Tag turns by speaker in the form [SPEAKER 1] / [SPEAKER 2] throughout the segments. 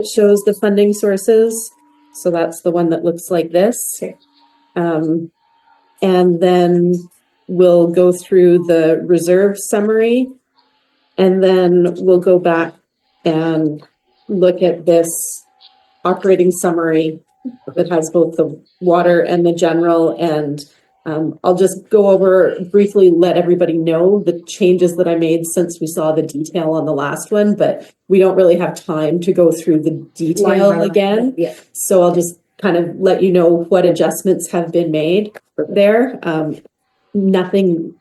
[SPEAKER 1] It shows the funding sources. So that's the one that looks like this.
[SPEAKER 2] Okay.
[SPEAKER 1] And then we'll go through the reserve summary, and then we'll go back and look at this operating summary that has both the water and the general. And I'll just go over briefly, let everybody know the changes that I made since we saw the detail on the last one, but we don't really have time to go through the detail again.
[SPEAKER 2] Yeah.
[SPEAKER 1] So I'll just kind of let you know what adjustments have been made there. Nothing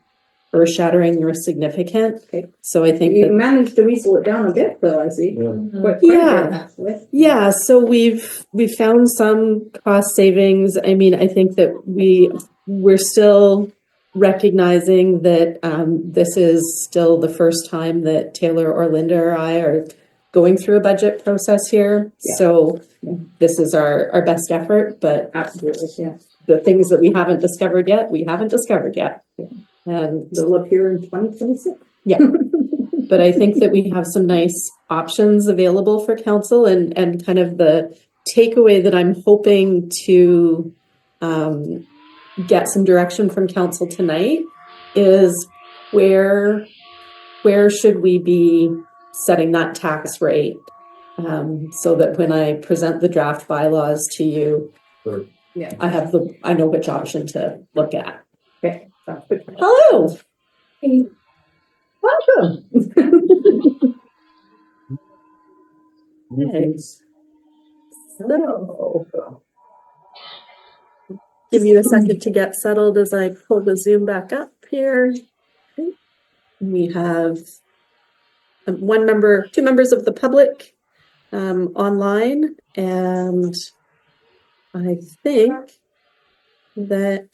[SPEAKER 1] earth-shattering or significant.
[SPEAKER 2] Okay.
[SPEAKER 1] So I think
[SPEAKER 2] you managed to weasel it down a bit, though. I see.
[SPEAKER 1] Yeah. So we've found some cost savings. I mean, I think that we're still recognizing that this is still the first time that Taylor or Linda or I are going through a budget process here.
[SPEAKER 2] Yeah.
[SPEAKER 1] So this is our best effort, but
[SPEAKER 2] Absolutely, yeah.
[SPEAKER 1] the things that we haven't discovered yet, we haven't discovered yet.
[SPEAKER 2] Yeah.
[SPEAKER 1] And
[SPEAKER 2] they'll appear in 2026.
[SPEAKER 1] Yeah. But I think that we have some nice options available for council, and kind of the takeaway that I'm hoping to get some direction from council tonight is where should we be setting that tax rate, so that when I present the draft bylaws to you,
[SPEAKER 2] Yeah.
[SPEAKER 1] I know which option to look at.
[SPEAKER 2] Okay.
[SPEAKER 1] Hello.
[SPEAKER 2] Hey. Welcome.
[SPEAKER 1] Thanks. So, give you a second to get settled as I pull the Zoom back up here. We have two members of the public online, and I think that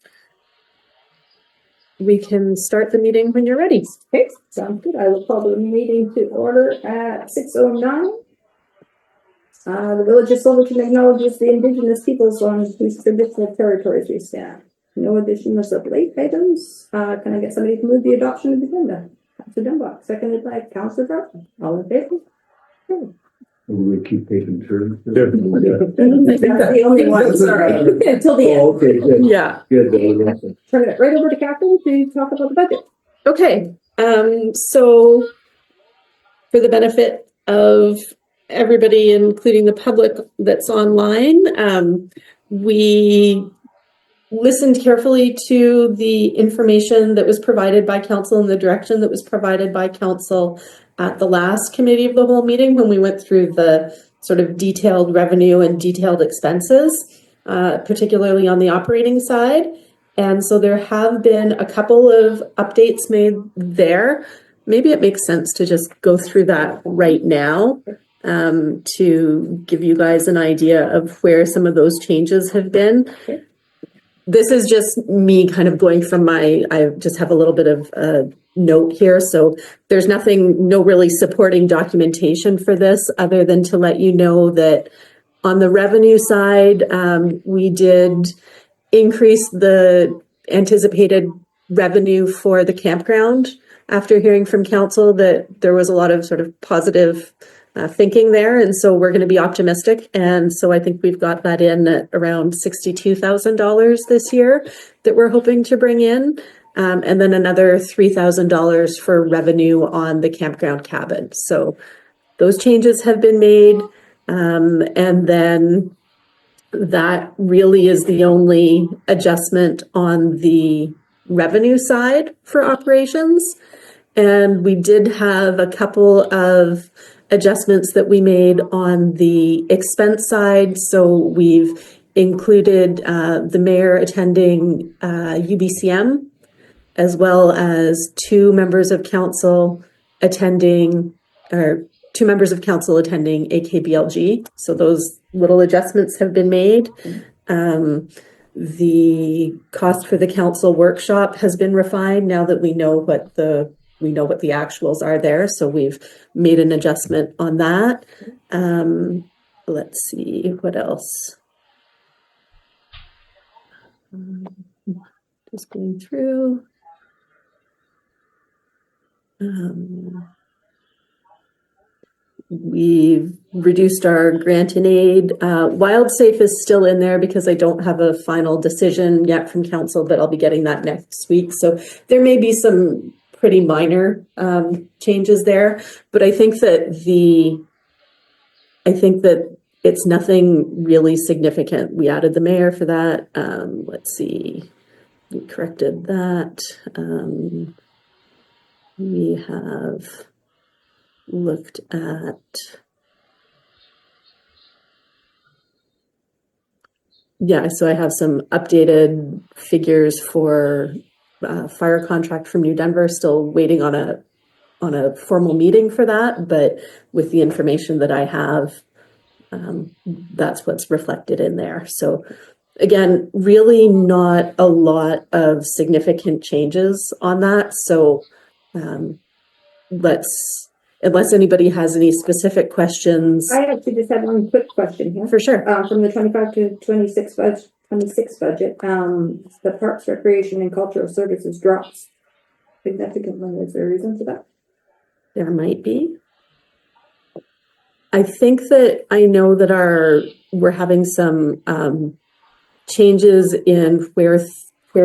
[SPEAKER 1] we can start the meeting when you're ready.
[SPEAKER 2] Okay, sounds good. I will call the meeting to order at 6:09. The Village of Silverton acknowledges the Indigenous peoples on whose traditional territories we stand. No additions of late items. Can I get somebody to move the adoption of the agenda? Councilor Dunbar, seconded by Councilor Brown. All in favor? Okay.
[SPEAKER 3] We keep taking turns.
[SPEAKER 2] That's the only one, sorry. Until the end.
[SPEAKER 3] Oh, okay, good.
[SPEAKER 1] Yeah.
[SPEAKER 3] Good.
[SPEAKER 2] Turn it right over to Catherine to talk about the budget.
[SPEAKER 1] Okay. So for the benefit of everybody, including the public that's online, we listened carefully to the information that was provided by council and the direction that was provided by council at the last committee of the whole meeting when we went through the sort of detailed revenue and detailed expenses, particularly on the operating side. And so there have been a couple of updates made there. Maybe it makes sense to just go through that right now, to give you guys an idea of where some of those changes have been. This is just me kind of going from I just have a little bit of a note here. So there's no really supporting documentation for this other than to let you know that on the revenue side, we did increase the anticipated revenue for the campground after hearing from council that there was a lot of sort of positive thinking there. And so we're going to be optimistic. And so I think we've got that in at around $62,000 this year that we're hoping to bring in. And then another $3,000 for revenue on the campground cabin. So those changes have been made. And then that really is the only adjustment on the revenue side for operations. And we did have a couple of adjustments that we made on the expense side. So we've included the mayor attending UBCM, as well as two members of council attending AKBLG. So those little adjustments have been made. The cost for the council workshop has been refined now that we know what the actuals are there. So we've made an adjustment on that. Let's see what else. Just going through. We've reduced our grant and aid. WildSafe is still in there because I don't have a final decision yet from council, but I'll be getting that next week. So there may be some pretty minor changes there, but I think that it's nothing really significant. We added the mayor for that. Let's see, we corrected that. We have looked at, yeah, so I have some updated figures for fire contract from New Denver, still waiting on a formal meeting for that, but with the information that I have, that's what's reflected in there. So again, really not a lot of significant changes on that. So unless anybody has any specific questions.
[SPEAKER 2] I actually just had one quick question here.
[SPEAKER 1] For sure.
[SPEAKER 2] From the 25 to 26 budget, the Parks, Recreation, and Cultural Services drops significantly. Is there a reason for that?
[SPEAKER 1] There might be. I think that I know that we're having some changes in where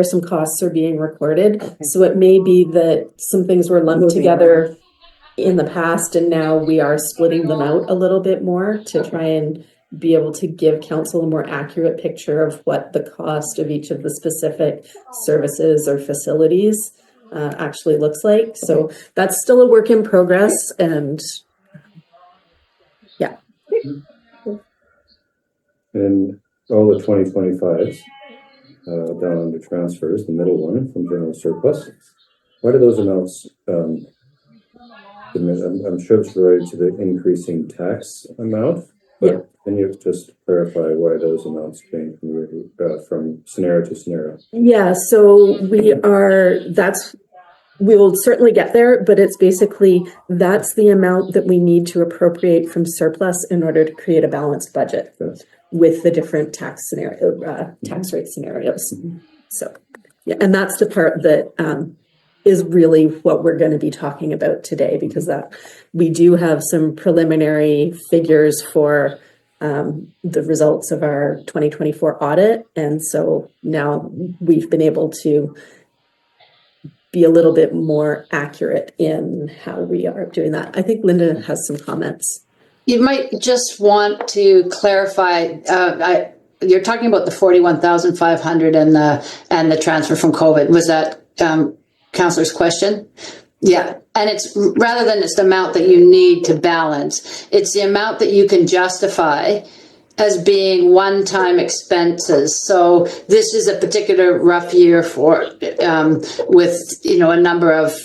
[SPEAKER 1] some costs are being recorded. Okay. So it may be that some things were lumped together in the past, and now we are splitting them out a little bit more to try and be able to give council a more accurate picture of what the cost of each of the specific services or facilities actually looks like. So that's still a work in progress, and yeah.
[SPEAKER 3] And all the 2025s down under transfers, the middle one from general surplus. Why do those amounts? I'm sure it's related to the increasing tax amount, but yeah. Can you just clarify why those amounts change from scenario to scenario?
[SPEAKER 1] Yeah, so we will certainly get there, but it's basically that's the amount that we need to appropriate from surplus in order to create a balanced budget with the different tax rate scenarios. So yeah, and that's the part that is really what we're going to be talking about today, because we do have some preliminary figures for the results of our 2024 audit. And so now we've been able to be a little bit more accurate in how we are doing that. I think Linda has some comments.
[SPEAKER 4] You might just want to clarify, you're talking about the 41,500 and the transfer from COVID. Was that Councillor's question? Yeah. And it's rather than it's the amount that you need to balance, it's the amount that you can justify as being one-time expenses. So this is a particular rough year for with a number of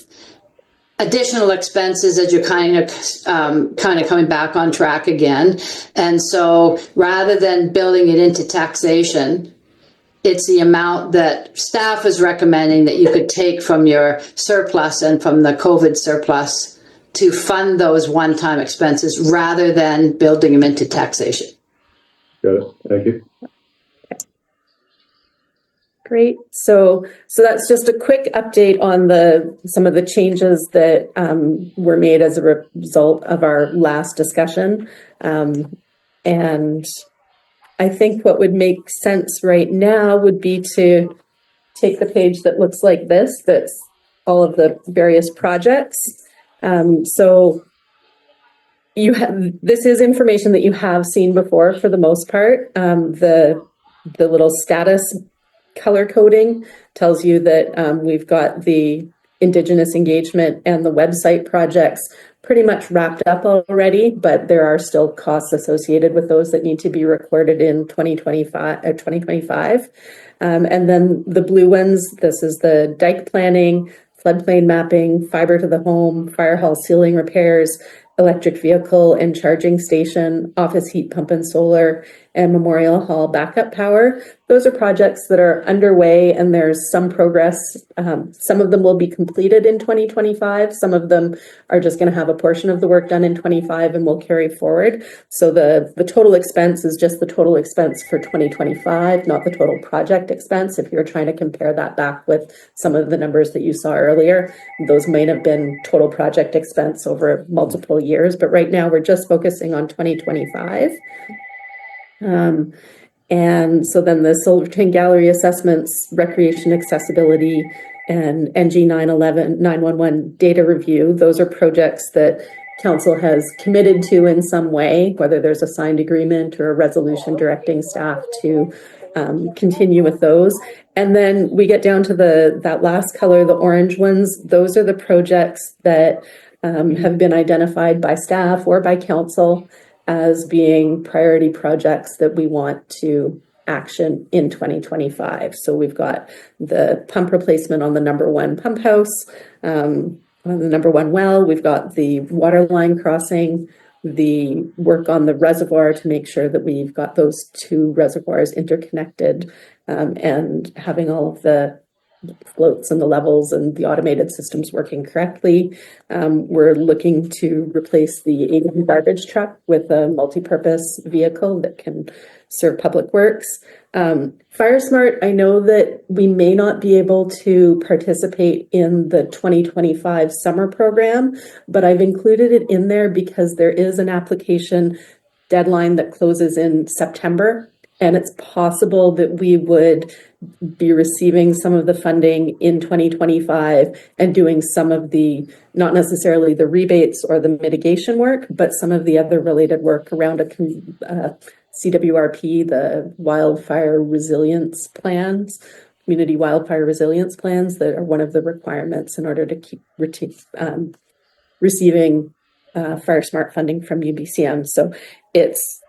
[SPEAKER 4] additional expenses as you're kind of coming back on track again. And so rather than building it into taxation, it's the amount that staff is recommending that you could take from your surplus and from the COVID surplus to fund those one-time expenses rather than building them into taxation.
[SPEAKER 3] Got it. Thank you.
[SPEAKER 1] Great. So that's just a quick update on some of the changes that were made as a result of our last discussion. And I think what would make sense right now would be to take the page that looks like this, that's all of the various projects. So this is information that you have seen before for the most part. The little status color coding tells you that we've got the Indigenous engagement and the website projects pretty much wrapped up already, but there are still costs associated with those that need to be recorded in 2025. And then the blue ones, this is the dike planning, floodplain mapping, fiber to the home, fire hall ceiling repairs, electric vehicle and charging station, office heat pump and solar, and memorial hall backup power. Those are projects that are underway and there's some progress. Some of them will be completed in 2025. Some of them are just going to have a portion of the work done in 25 and will carry forward. So the total expense is just the total expense for 2025, not the total project expense. If you're trying to compare that back with some of the numbers that you saw earlier, those might have been total project expense over multiple years. But right now we're just focusing on 2025. And so then the Silverton Gallery assessments, recreation accessibility, and NG 911 data review, those are projects that council has committed to in some way, whether there's a signed agreement or a resolution directing staff to continue with those. And then we get down to that last color, the orange ones. Those are the projects that have been identified by staff or by council as being priority projects that we want to action in 2025. So we've got the pump replacement on the number 1 pump house, on the number 1 well. We've got the water line crossing, the work on the reservoir to make sure that we've got those 2 reservoirs interconnected, and having all of the floats and the levels and the automated systems working correctly. We're looking to replace the AV garbage truck with a multi-purpose vehicle that can serve public works. FireSmart, I know that we may not be able to participate in the 2025 summer program, but I've included it in there because there is an application deadline that closes in September. And it's possible that we would be receiving some of the funding in 2025 and doing some of the, not necessarily the rebates or the mitigation work, but some of the other related work around a CWRP, the wildfire resilience plans, community wildfire resilience plans that are one of the requirements in order to keep receiving Fire Smart funding from UBCM. So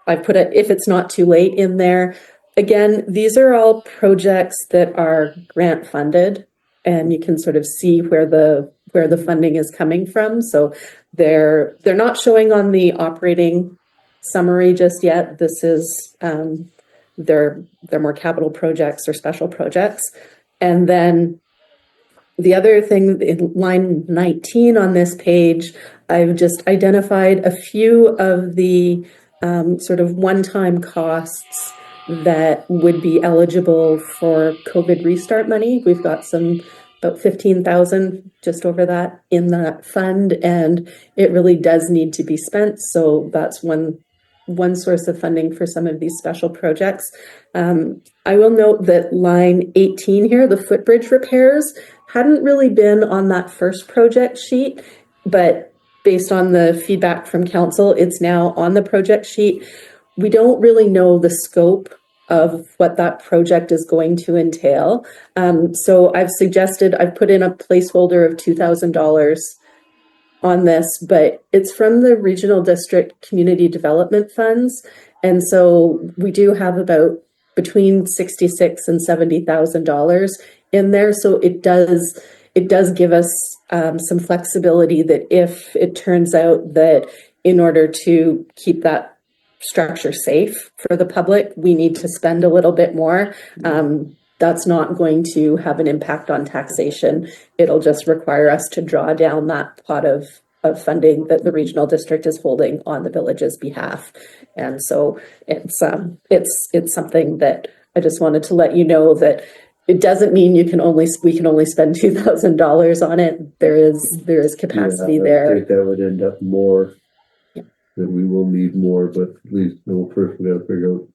[SPEAKER 1] I've put it, if it's not too late, in there. Again, these are all projects that are grant funded, and you can sort of see where the funding is coming from. So they're not showing on the operating summary just yet. This is they're more capital projects or special projects. And then the other thing in line 19 on this page, I've just identified a few of the sort of one-time costs that would be eligible for COVID restart money. We've got about 15,000, just over that, in that fund, and it really does need to be spent. So that's one source of funding for some of these special projects. I will note that line 18 here, the footbridge repairs, hadn't really been on that first project sheet, but based on the feedback from council, it's now on the project sheet. We don't really know the scope of what that project is going to entail. So I've put in a placeholder of $2,000 on this, but it's from the regional district community development funds. And so we do have about between $66,000 and $70,000 in there. So it does give us some flexibility that if it turns out that in order to keep that structure safe for the public, we need to spend a little bit more. That's not going to have an impact on taxation. It'll just require us to draw down that pot of funding that the regional district is holding on the village's behalf. And so it's something that I just wanted to let you know that it doesn't mean we can only spend $2,000 on it. There is capacity there.
[SPEAKER 5] I think that would end up more. Yeah. That we will need more, but at least first we got to figure out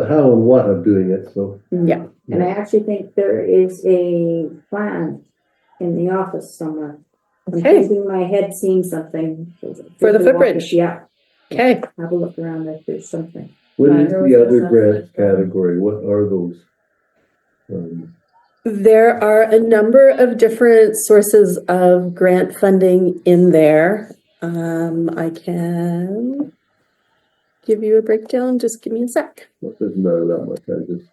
[SPEAKER 5] how and what of doing it. So
[SPEAKER 1] yeah.
[SPEAKER 2] And I actually think there is a plan in the office somewhere. I'm thinking my head seeing something
[SPEAKER 1] for the footbridge.
[SPEAKER 2] Yeah.
[SPEAKER 1] Okay.
[SPEAKER 2] Have a look around if there's something.
[SPEAKER 5] what is the other grant category? What are those?
[SPEAKER 1] There are a number of different sources of grant funding in there. I can give you a breakdown. Just give me a sec.
[SPEAKER 5] It doesn't matter that much. I just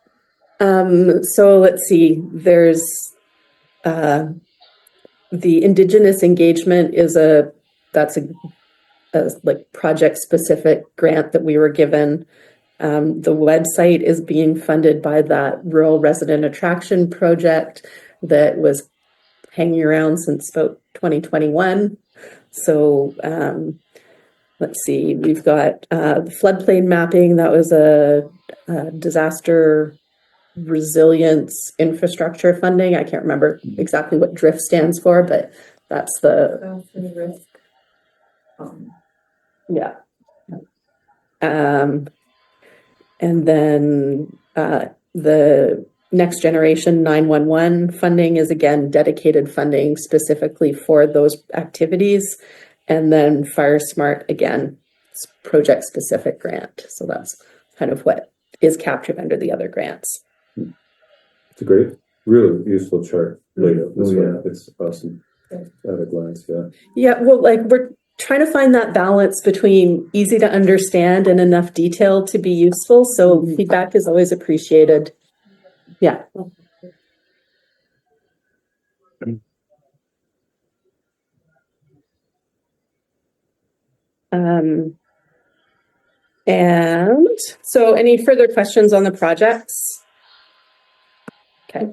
[SPEAKER 1] So let's see. There's the Indigenous engagement that's a like project specific grant that we were given. The website is being funded by that rural resident attraction project that was hanging around since about 2021. So let's see, we've got the floodplain mapping. That was a disaster resilience infrastructure funding. I can't remember exactly what DRIFT stands for, but that's the yeah. And then the next generation 911 funding is again dedicated funding specifically for those activities. And then Fire Smart, again, it's project specific grant. So that's kind of what is captured under the other grants.
[SPEAKER 3] It's a great, really useful chart layout. This
[SPEAKER 5] Oh, yeah.
[SPEAKER 3] one, it's awesome at a glance. Yeah.
[SPEAKER 1] Yeah, well, like we're trying to find that balance between easy to understand and enough detail to be useful. So feedback is always appreciated. Yeah. And so any further questions on the projects? Okay.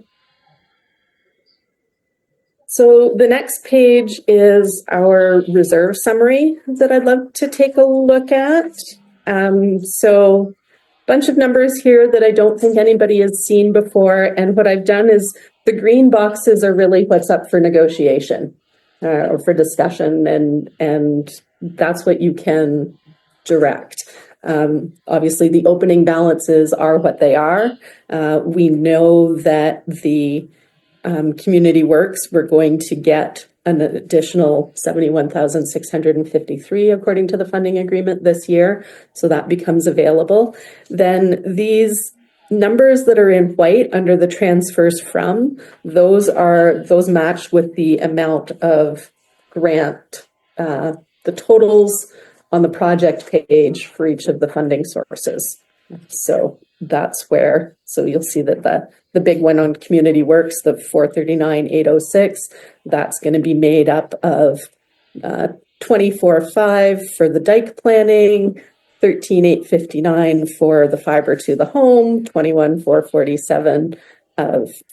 [SPEAKER 1] So the next page is our reserve summary that I'd love to take a look at. So bunch of numbers here that I don't think anybody has seen before. And what I've done is the green boxes are really what's up for negotiation or for discussion. And that's what you can direct. Obviously, the opening balances are what they are. We know that the Community Works, we're going to get an additional 71,653 according to the funding agreement this year. So that becomes available. Then these numbers that are in white under the transfers from, those match with the amount of grant, the totals on the project page for each of the funding sources. So that's where, so you'll see that the big one on Community Works, the 439,806, that's going to be made up of 24,500 for the dike planning, 13,859 for the fiber to the home, 21,447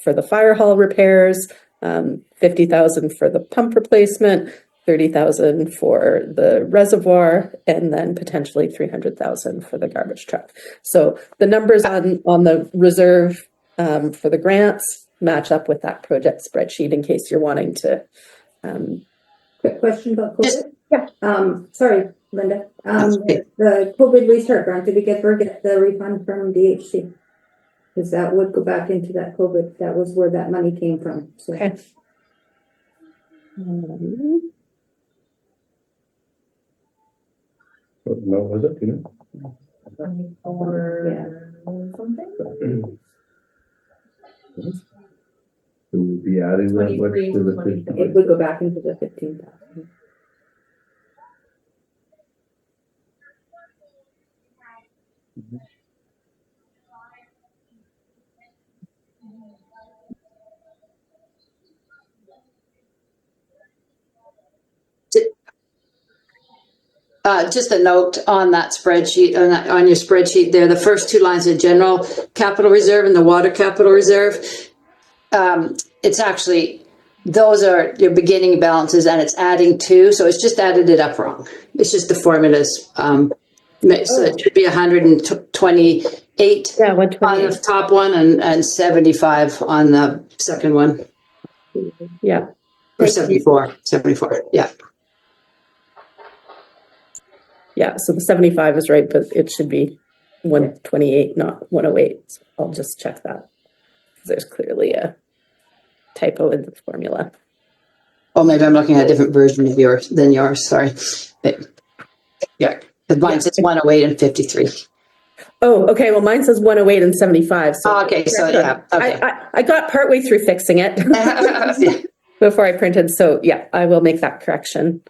[SPEAKER 1] for the fire hall repairs, 50,000 for the pump replacement, 30,000 for the reservoir, and then potentially 300,000 for the garbage truck. So the numbers on the reserve for the grants match up with that project spreadsheet in case you're wanting to.
[SPEAKER 2] Quick question about COVID.
[SPEAKER 1] Yeah.
[SPEAKER 2] Sorry, Linda. The COVID restart grant, did we ever get the refund from DHC? Because that would go back into that COVID. That was where that money came from. So.
[SPEAKER 1] Okay.
[SPEAKER 3] No, was it? You
[SPEAKER 2] Or something?
[SPEAKER 5] So we'll be adding that much to the 50.
[SPEAKER 2] It would go back into the 15,000.
[SPEAKER 4] Just a note on that spreadsheet, on your spreadsheet there, the first two lines of general capital reserve and the water capital reserve. It's actually, those are your beginning balances and it's adding to, so it's just added it up wrong. It's just the formulas. So it should be 128
[SPEAKER 1] Yeah,
[SPEAKER 4] on
[SPEAKER 1] 128.
[SPEAKER 4] the top one and 75 on the second one.
[SPEAKER 1] Yeah.
[SPEAKER 4] Or 74, yeah.
[SPEAKER 1] Yeah, so the 75 is right, but it should be 128, not 108. So I'll just check that. There's clearly a typo in the formula.
[SPEAKER 4] Oh, maybe I'm looking at a different version of yours than yours, sorry. But, yeah, because mine says 108 and 53.
[SPEAKER 1] Oh, okay, well mine says 108 and 75. So
[SPEAKER 4] Okay, so yeah, okay.
[SPEAKER 1] I got partway through fixing it before I printed, so yeah, I will make that correction.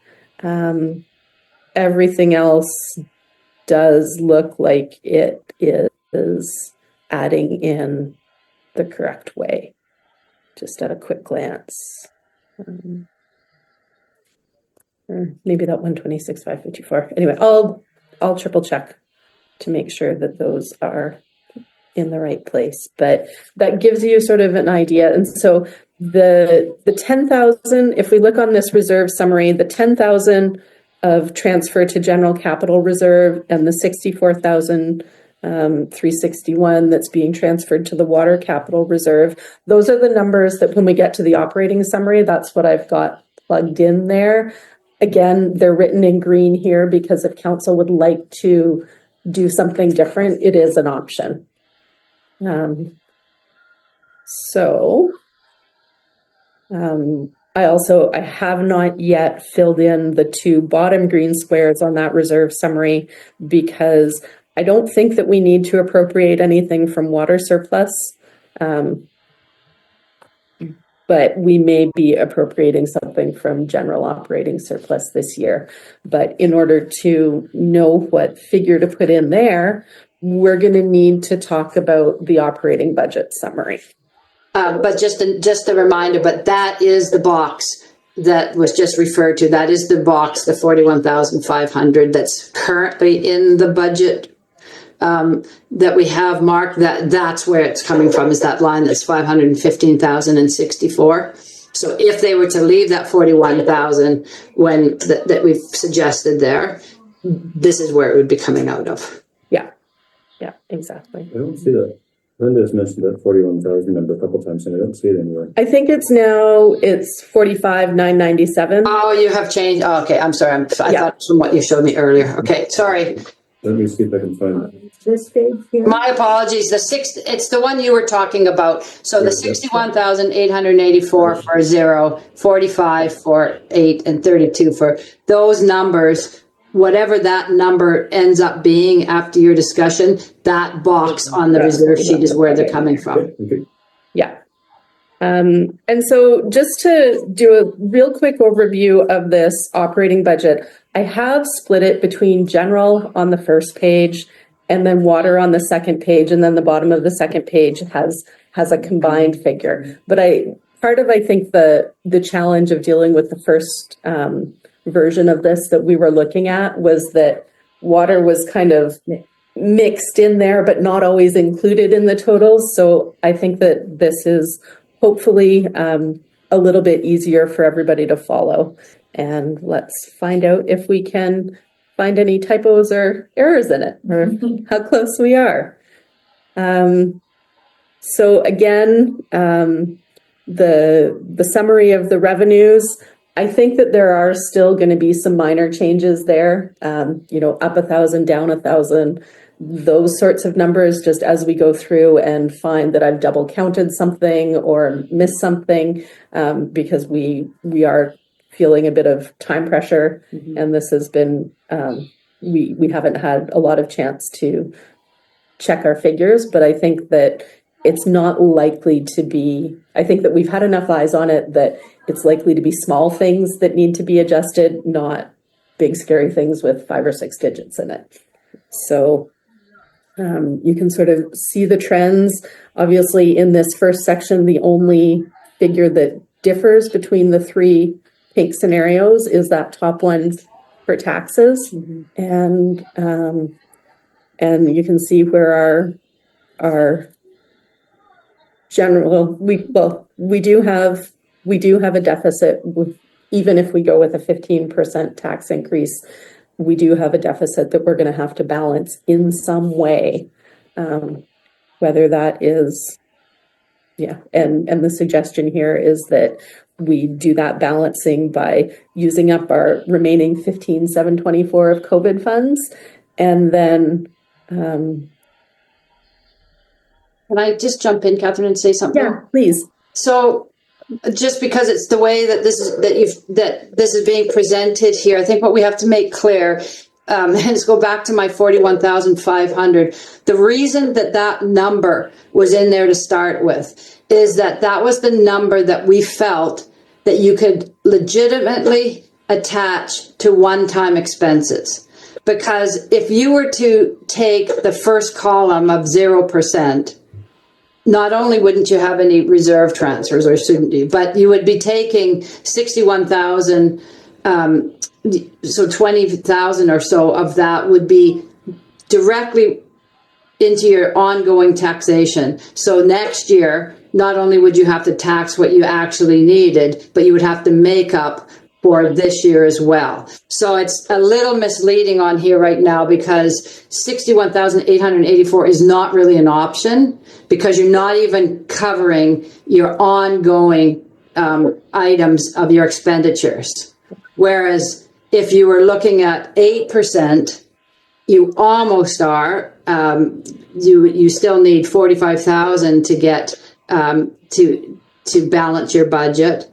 [SPEAKER 1] Everything else does look like it is adding in the correct way, just at a quick glance. Or maybe that 126,554. Anyway, I'll triple check to make sure that those are in the right place. But that gives you sort of an idea. And so the 10,000, if we look on this reserve summary, the 10,000 of transfer to general capital reserve and the 64,361 that's being transferred to the water capital reserve, those are the numbers that when we get to the operating summary, that's what I've got plugged in there. Again, they're written in green here because if council would like to do something different, it is an option. I have not yet filled in the two bottom green squares on that reserve summary because I don't think that we need to appropriate anything from water surplus. But we may be appropriating something from general operating surplus this year. But in order to know what figure to put in there, we're going to need to talk about the operating budget summary.
[SPEAKER 4] But just a reminder, but that is the box that was just referred to. That is the box, the 41,500 that's currently in the budget that we have marked. That's where it's coming from, is that line that's 515,064. So if they were to leave that 41,000 when that we've suggested there, this is where it would be coming out of.
[SPEAKER 1] Yeah, exactly.
[SPEAKER 3] I don't see that. Linda's mentioned that 41,000 number a couple times and I don't see it anywhere.
[SPEAKER 1] I think it's 45,997.
[SPEAKER 4] Oh, you have changed. Oh, okay, I'm sorry. I thought it was from what you showed me earlier. Okay, sorry.
[SPEAKER 3] Let me see if I can find it.
[SPEAKER 2] This page here.
[SPEAKER 4] My apologies. It's the one you were talking about. So the 61,884 for 0, 45 for 8, and 32 for those numbers. Whatever that number ends up being after your discussion, that box on the reserve sheet is where they're coming from.
[SPEAKER 3] Okay.
[SPEAKER 1] Yeah. And so just to do a real quick overview of this operating budget, I have split it between general on the first page and then water on the second page. And then the bottom of the second page has a combined figure. But I think the challenge of dealing with the first version of this that we were looking at was that water was kind of mixed in there, but not always included in the totals. So I think that this is hopefully a little bit easier for everybody to follow. And let's find out if we can find any typos or errors in it, or how close we are. So again, the summary of the revenues, I think that there are still going to be some minor changes there, up 1,000, down 1,000, those sorts of numbers, just as we go through and find that I've double counted something or missed something, because we are feeling a bit of time pressure. Mm-hmm. And this has been, we haven't had a lot of chance to check our figures, but I think that it's not likely to be, I think that we've had enough eyes on it that it's likely to be small things that need to be adjusted, not big scary things with 5 or 6 digits in it. So you can sort of see the trends. Obviously in this first section, the only figure that differs between the 3 pink scenarios is that top one for taxes. Mm-hmm. And you can see where our general, we do have a deficit. Even if we go with a 15% tax increase, we do have a deficit that we're going to have to balance in some way, whether that is, and the suggestion here is that we do that balancing by using up our remaining 15,724 of COVID funds, and then
[SPEAKER 4] Can I just jump in, Catherine, and say something?
[SPEAKER 1] Yeah, please.
[SPEAKER 4] So, just because it's the way that this is being presented here, I think what we have to make clear, let's go back to my 41,500. The reason that number was in there to start with is that was the number that we felt that you could legitimately attach to one-time expenses. Because if you were to take the first column of 0%, not only wouldn't you have any reserve transfers, or shouldn't you, but you would be taking 61,000, so 20,000 or so of that would be directly into your ongoing taxation. So next year, not only would you have to tax what you actually needed, but you would have to make up for this year as well. So it's a little misleading on here right now because 61,884 is not really an option because you're not even covering your ongoing items of your expenditures. Whereas if you were looking at 8%, you almost are. You still need 45,000 to get to balance your budget,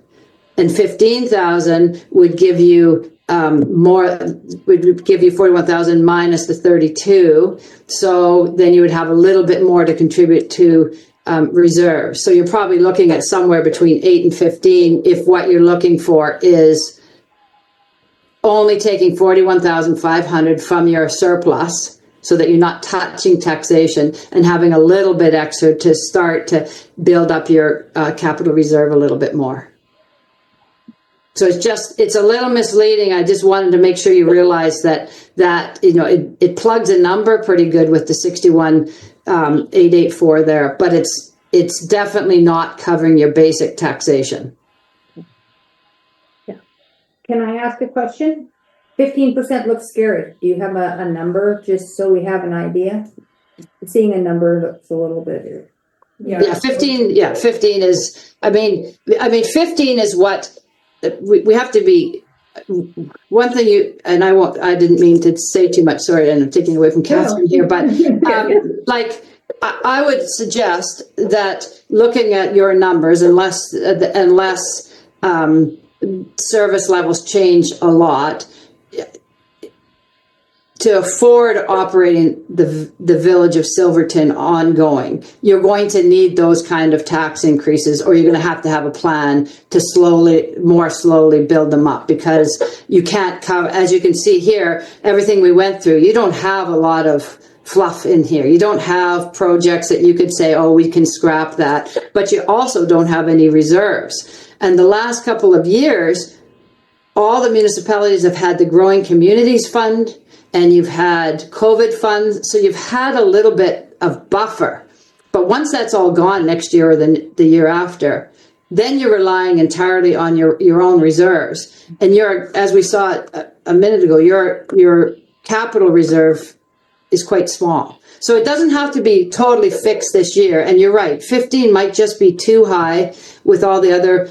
[SPEAKER 4] and 15,000 would give you more. Would give you 41,000 minus the 32. So then you would have a little bit more to contribute to reserves. So you're probably looking at somewhere between 8 and 15 if what you're looking for is only taking 41,500 from your surplus so that you're not touching taxation and having a little bit extra to start to build up your capital reserve a little bit more. So it's a little misleading. I just wanted to make sure you realize that it plugs a number pretty good with the 61,884 there, but it's definitely not covering your basic taxation.
[SPEAKER 2] Can I ask a question? 15% looks scary. Do you have a number just so we have an idea? Seeing a number looks a little bit.
[SPEAKER 4] Yeah, 15. Yeah, 15 is. I mean, 15 is what we have to be. One thing I didn't mean to say too much. Sorry, and I'm taking away from Catherine here, but I would suggest that looking at your numbers, unless service levels change a lot, to afford operating the village of Silverton ongoing, you're going to need those kind of tax increases, or you're going to have a plan to more slowly build them up, because you can't cover, as you can see here, everything we went through. You don't have a lot of fluff in here. You don't have projects that you could say, oh, we can scrap that, but you also don't have any reserves. And the last couple of years, all the municipalities have had the Growing Communities Fund, and you've had COVID funds, so you've had a little bit of buffer. But once that's all gone next year or the year after, then you're relying entirely on your own reserves. And as we saw a minute ago, your capital reserve is quite small. So it doesn't have to be totally fixed this year. And you're right, 15 might just be too high with all the other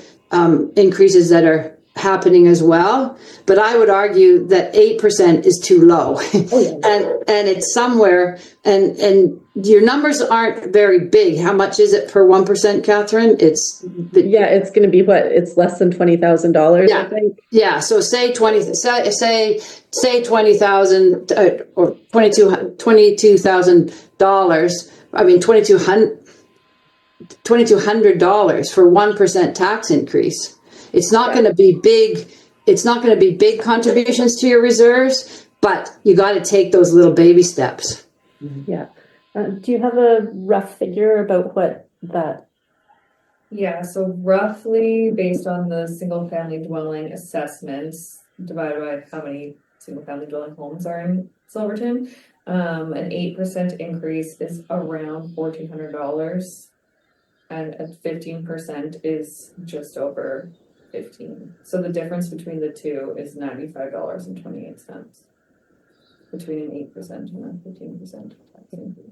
[SPEAKER 4] increases that are happening as well, but I would argue that 8% is too low. and it's somewhere, and your numbers aren't very big. How much is it per 1%, Catherine? It's
[SPEAKER 1] going to be what? It's less than $20,000.
[SPEAKER 4] Yeah.
[SPEAKER 1] I think.
[SPEAKER 4] Yeah. So say 20,000 or $22,000. I mean $2,200 for 1% tax increase. It's not going to be big. It's not going to be big contributions to your reserves, but you got to take those little baby steps.
[SPEAKER 1] Yeah. Do you have a rough figure about what that?
[SPEAKER 6] Yeah, so roughly based on the single family dwelling assessments divided by how many single family dwelling homes are in Silverton, an 8% increase is around $1,400, and a 15% is just over 15. So the difference between the two is $95.28 between an 8% and a 15% tax increase.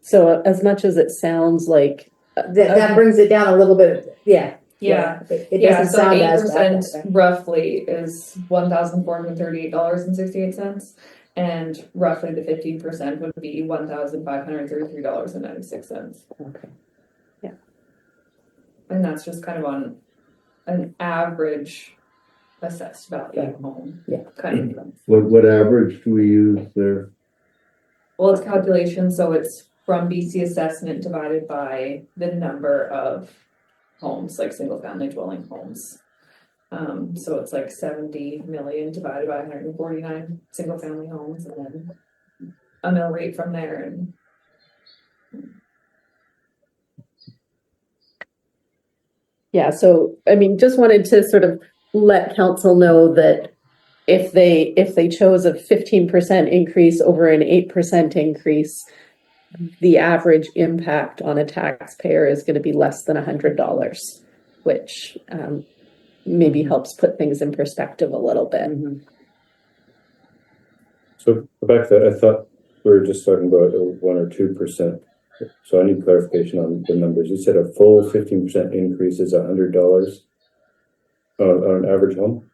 [SPEAKER 1] So as much as it sounds like
[SPEAKER 2] That brings it down a little bit. Yeah.
[SPEAKER 6] Yeah.
[SPEAKER 2] It doesn't
[SPEAKER 6] So
[SPEAKER 2] sound as
[SPEAKER 6] 8%
[SPEAKER 2] bad.
[SPEAKER 6] roughly is $1,438.68, and roughly the 15% would be $1,533.96.
[SPEAKER 1] okay. Yeah.
[SPEAKER 6] And that's just kind of on an average assessed value home.
[SPEAKER 2] Yeah.
[SPEAKER 6] Kind of.
[SPEAKER 5] What average do we use there?
[SPEAKER 6] Well, it's calculation, so it's from BC assessment divided by the number of homes, like single family dwelling homes. So it's like 70 million divided by 149 single family homes, and then a mill rate from there. And
[SPEAKER 1] Yeah. So, I mean, just wanted to sort of let council know that if they chose a 15% increase over an 8% increase, the average impact on a taxpayer is going to be less than $100, which maybe helps put things in perspective a little bit.
[SPEAKER 3] So back to, I thought we were just talking about 1 or 2%. So I need clarification on the numbers. You said a full 15% increase is $100 on an average home?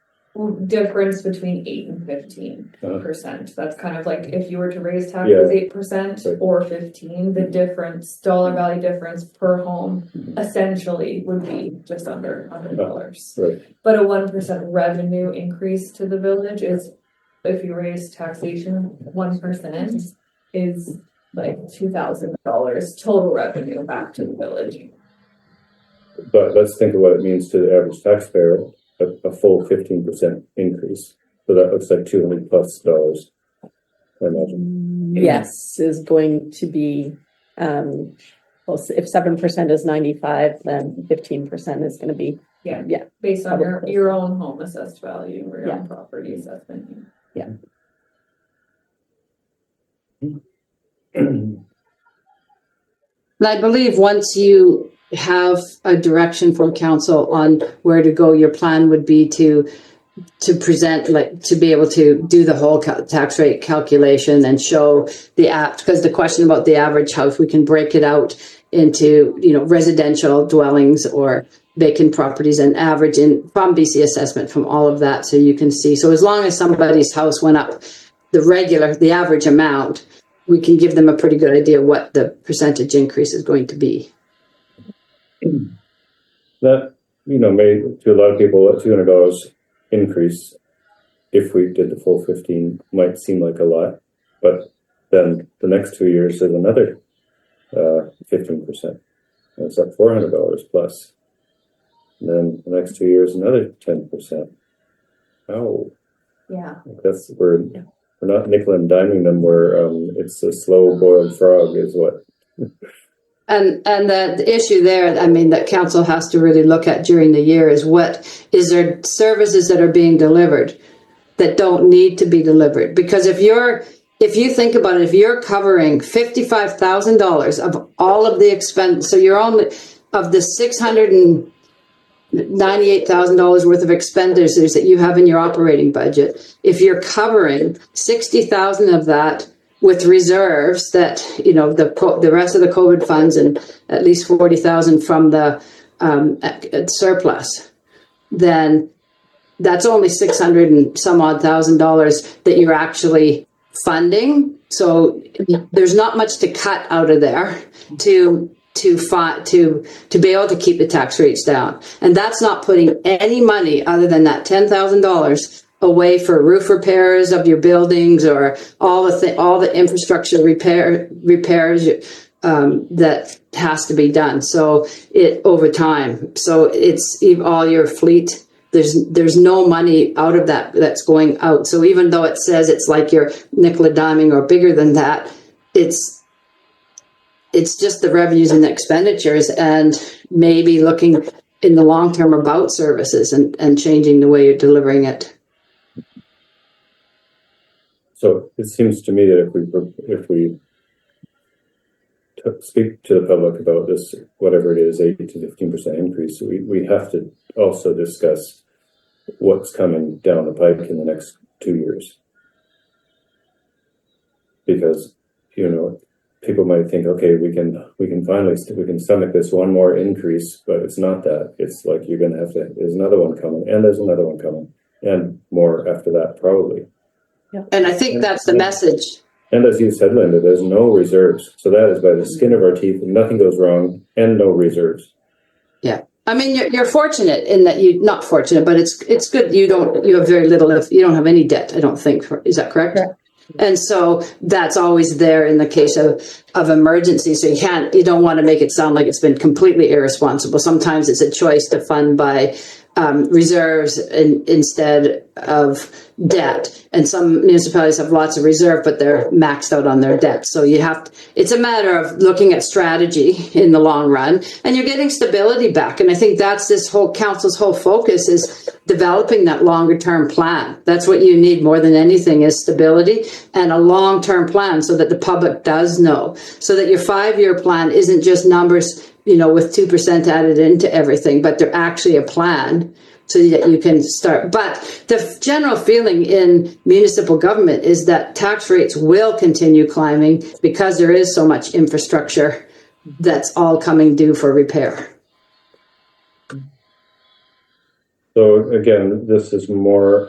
[SPEAKER 6] Difference between 8 and 15%. That's kind of like if you were to raise taxes
[SPEAKER 3] Yeah.
[SPEAKER 6] 8% or 15, the difference, dollar value difference per home essentially would be just under $100.
[SPEAKER 3] Right.
[SPEAKER 6] But a 1% revenue increase to the village is, if you raise taxation 1%, is like $2,000 total revenue back to the village.
[SPEAKER 3] But let's think of what it means to the average taxpayer, a full 15% increase. So that looks like $200+, I imagine.
[SPEAKER 1] Yes, is going to be, well, if 7% is 95, then 15% is going to be,
[SPEAKER 6] Yeah. Based on your own home assessed value or your own property assessment.
[SPEAKER 4] And I believe once you have a direction from council on where to go, your plan would be to present, like, to be able to do the whole tax rate calculation and show the app, because the question about the average house, we can break it out into, you know, residential dwellings or vacant properties and average in from BC assessment, from all of that, so you can see. So as long as somebody's house went up the average amount, we can give them a pretty good idea what the percentage increase is going to be.
[SPEAKER 3] That, you know, may, to a lot of people, a $200 increase, if we did the full 15, might seem like a lot, but then the next 2 years is another 15%. And it's like $400 plus. And then the next 2 years, another 10%. Oh,
[SPEAKER 6] Yeah.
[SPEAKER 3] that's, we're not nickel and diming them, where it's a slow boiled frog is what.
[SPEAKER 4] And the issue there, I mean, that council has to really look at during the year is is there services that are being delivered that don't need to be delivered? Because if you think about it, if you're covering $55,000 of all of the expense, so you're only, of the $698,000 worth of expenditures that you have in your operating budget, if you're covering $60,000 of that with reserves that, you know, the rest of the COVID funds and at least $40,000 from the surplus, then that's only $600 and some odd thousand that you're actually funding. So there's not much to cut out of there to be able to keep the tax rates down. And that's not putting any money other than that $10,000 away for roof repairs of your buildings or all the infrastructure repairs that has to be done. So it over time. So it's all your fleet. There's no money out of that that's going out. So even though it says it's like you're nickel and diming or bigger than that, it's just the revenues and the expenditures, and maybe looking in the long term about services and changing the way you're delivering it.
[SPEAKER 3] So it seems to me that if we speak to the public about this, whatever it is, 8 to 15% increase, we have to also discuss what's coming down the pike in the next 2 years. Because, you know, people might think, okay, we can stomach this one more increase, but it's not that. It's like you're going to have to, there's another one coming, and there's another one coming, and more after that, probably.
[SPEAKER 1] Yeah.
[SPEAKER 4] And I think that's the message.
[SPEAKER 3] And as you said, Linda, there's no reserves. So that is by the skin of our teeth, and nothing goes wrong, and no reserves.
[SPEAKER 4] Yeah. I mean, you're fortunate in that not fortunate, but it's good. You have very little, if you don't have any debt, I don't think. Is that correct?
[SPEAKER 1] Correct.
[SPEAKER 4] And so that's always there in the case of emergency. So you don't want to make it sound like it's been completely irresponsible. Sometimes it's a choice to fund by reserves instead of debt. And some municipalities have lots of reserve, but they're maxed out on their debt. So you have to, it's a matter of looking at strategy in the long run, and you're getting stability back. And I think that's this whole council's whole focus is developing that longer term plan. That's what you need more than anything is stability and a long term plan so that the public does know, so that your 5-year plan isn't just numbers, you know, with 2% added into everything, but they're actually a plan so that you can start. But the general feeling in municipal government is that tax rates will continue climbing because there is so much infrastructure that's all coming due for repair.
[SPEAKER 3] So again, this is more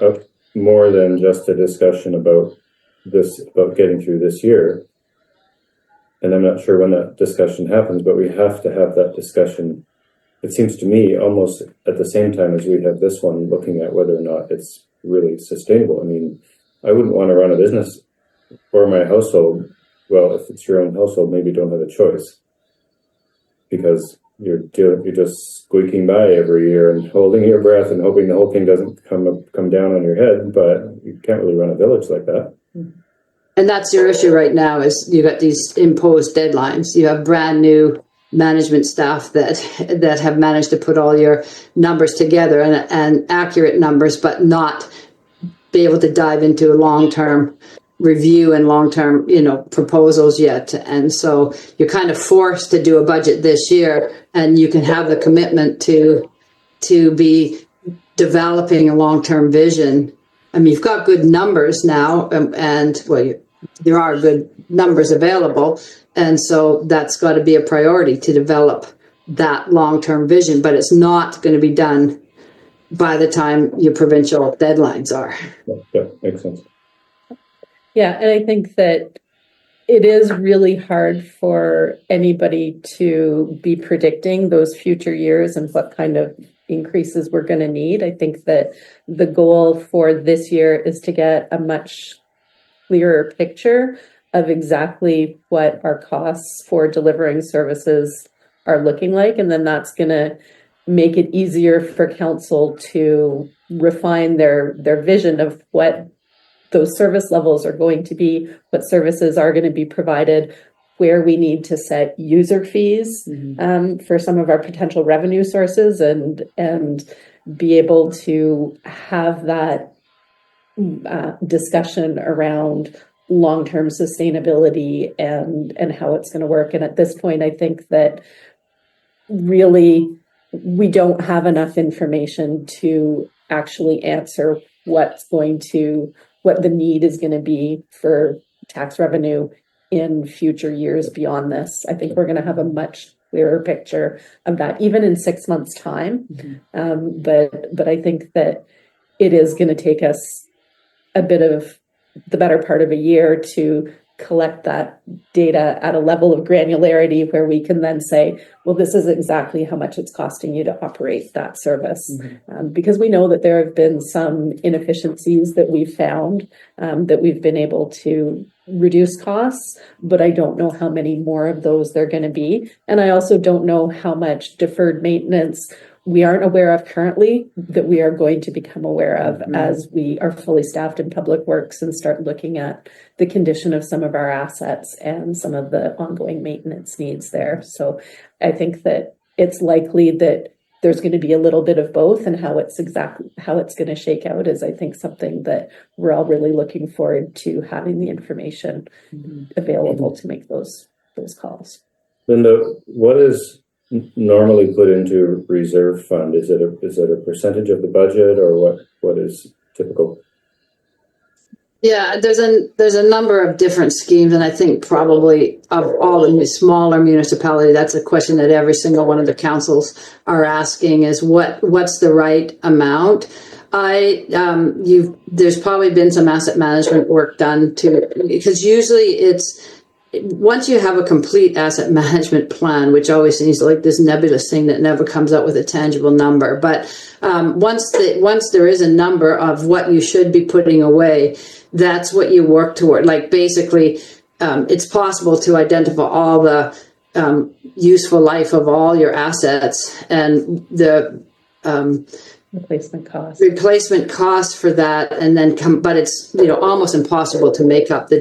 [SPEAKER 3] than just a discussion about getting through this year. And I'm not sure when that discussion happens, but we have to have that discussion. It seems to me almost at the same time as we have this one, looking at whether or not it's really sustainable. I mean, I wouldn't want to run a business for my household. Well, if it's your own household, maybe you don't have a choice because you're just squeaking by every year and holding your breath and hoping the whole thing doesn't come down on your head. But you can't really run a village like that.
[SPEAKER 4] And that's your issue right now is you got these imposed deadlines. You have brand new management staff that have managed to put all your numbers together and accurate numbers, but not be able to dive into a long-term review and long-term, you know, proposals yet. And so you're kind of forced to do a budget this year, and you can have the commitment to be developing a long-term vision. I mean, you've got good numbers now, and well, there are good numbers available. And so that's got to be a priority to develop that long-term vision, but it's not going to be done by the time your provincial deadlines are.
[SPEAKER 3] Yeah, makes sense.
[SPEAKER 1] Yeah, and I think that it is really hard for anybody to be predicting those future years and what kind of increases we're going to need. I think that the goal for this year is to get a much clearer picture of exactly what our costs for delivering services are looking like. And then that's going to make it easier for council to refine their vision of what those service levels are going to be, what services are going to be provided, where we need to set user fees for some of our potential revenue sources, and be able to have that discussion around long-term sustainability and how it's going to work. And at this point, I think that really we don't have enough information to actually answer what the need is going to be for tax revenue in future years beyond this. I think we're going to have a much clearer picture of that, even in 6 months' time. But I think that it is going to take us a bit of the better part of a year to collect that data at a level of granularity where we can then say, well, this is exactly how much it's costing you to operate that service. Because we know that there have been some inefficiencies that we've found, that we've been able to reduce costs, but I don't know how many more of those there are going to be. And I also don't know how much deferred maintenance we aren't aware of currently that we are going to become aware of as we are fully staffed in public works and start looking at the condition of some of our assets and some of the ongoing maintenance needs there. So I think that it's likely that there's going to be a little bit of both, and how it's going to shake out is, I think, something that we're all really looking forward to having the information available to make those calls.
[SPEAKER 3] Linda, what is normally put into reserve fund? Is it a percentage of the budget, or what is typical?
[SPEAKER 4] Yeah, there's a number of different schemes, and I think probably of all the smaller municipalities, that's a question that every single one of the councils are asking: is what's the right amount? There's probably been some asset management work done too, because usually it's, once you have a complete asset management plan, which always seems like this nebulous thing that never comes out with a tangible number, but once there is a number of what you should be putting away, that's what you work toward. Like basically, it's possible to identify all the useful life of all your assets, and
[SPEAKER 1] Replacement cost.
[SPEAKER 4] replacement cost for that, and then but it's, you know, almost impossible to make up the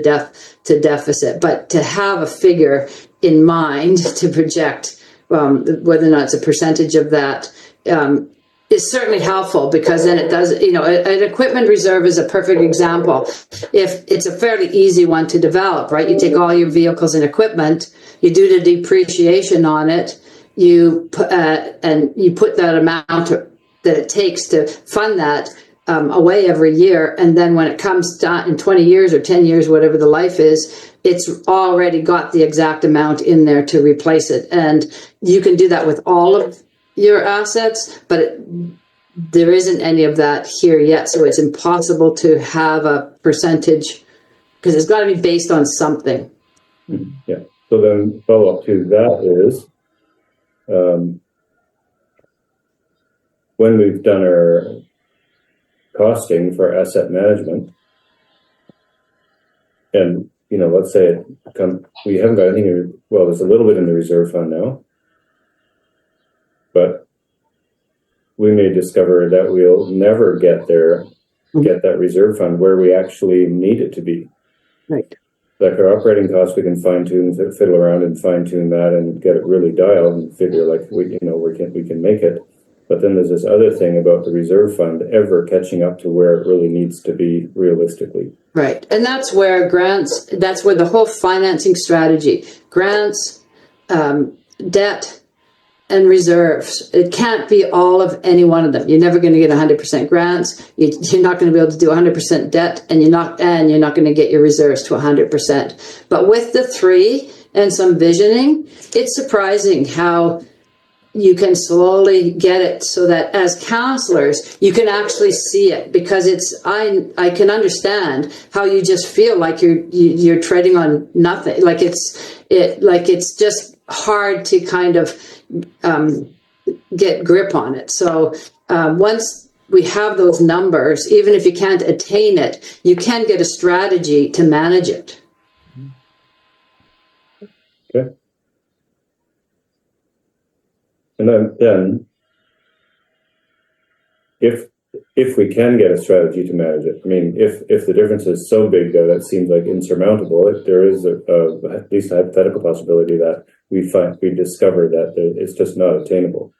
[SPEAKER 4] deficit. But to have a figure in mind to project whether or not it's a percentage of that is certainly helpful, because then it does, you know, an equipment reserve is a perfect example. If it's a fairly easy one to develop, right? You take all your vehicles and equipment, you do the depreciation on it, and you put that amount that it takes to fund that away every year, and then when it comes down in 20 years or 10 years, whatever the life is, it's already got the exact amount in there to replace it. And you can do that with all of your assets, but there isn't any of that here yet, so it's impossible to have a percentage, because it's got to be based on something.
[SPEAKER 3] Yeah. So then follow up to that is, when we've done our costing for asset management, and, you know, let's say we haven't got anything, well, there's a little bit in the reserve fund now, but we may discover that we'll never get that reserve fund where we actually need it to be.
[SPEAKER 4] Right.
[SPEAKER 3] Like our operating costs, we can fine tune, fiddle around and fine tune that and get it really dialed and figure like we can make it. But then there's this other thing about the reserve fund ever catching up to where it really needs to be realistically.
[SPEAKER 4] Right. And that's where that's where the whole financing strategy, grants, debt, and reserves. It can't be all of any one of them. You're never going to get 100% grants. You're not going to be able to do 100% debt, and you're not going to get your reserves to 100%. But with the three and some visioning, it's surprising how you can slowly get it so that as counselors you can actually see it, because I can understand how you just feel like you're treading on nothing, like it's just hard to kind of get grip on it. So once we have those numbers, even if you can't attain it, you can get a strategy to manage it.
[SPEAKER 3] Okay. And then if we can get a strategy to manage it, I mean, if the difference is so big that it seems like insurmountable, there is at least a hypothetical possibility that we discover that it's just not attainable,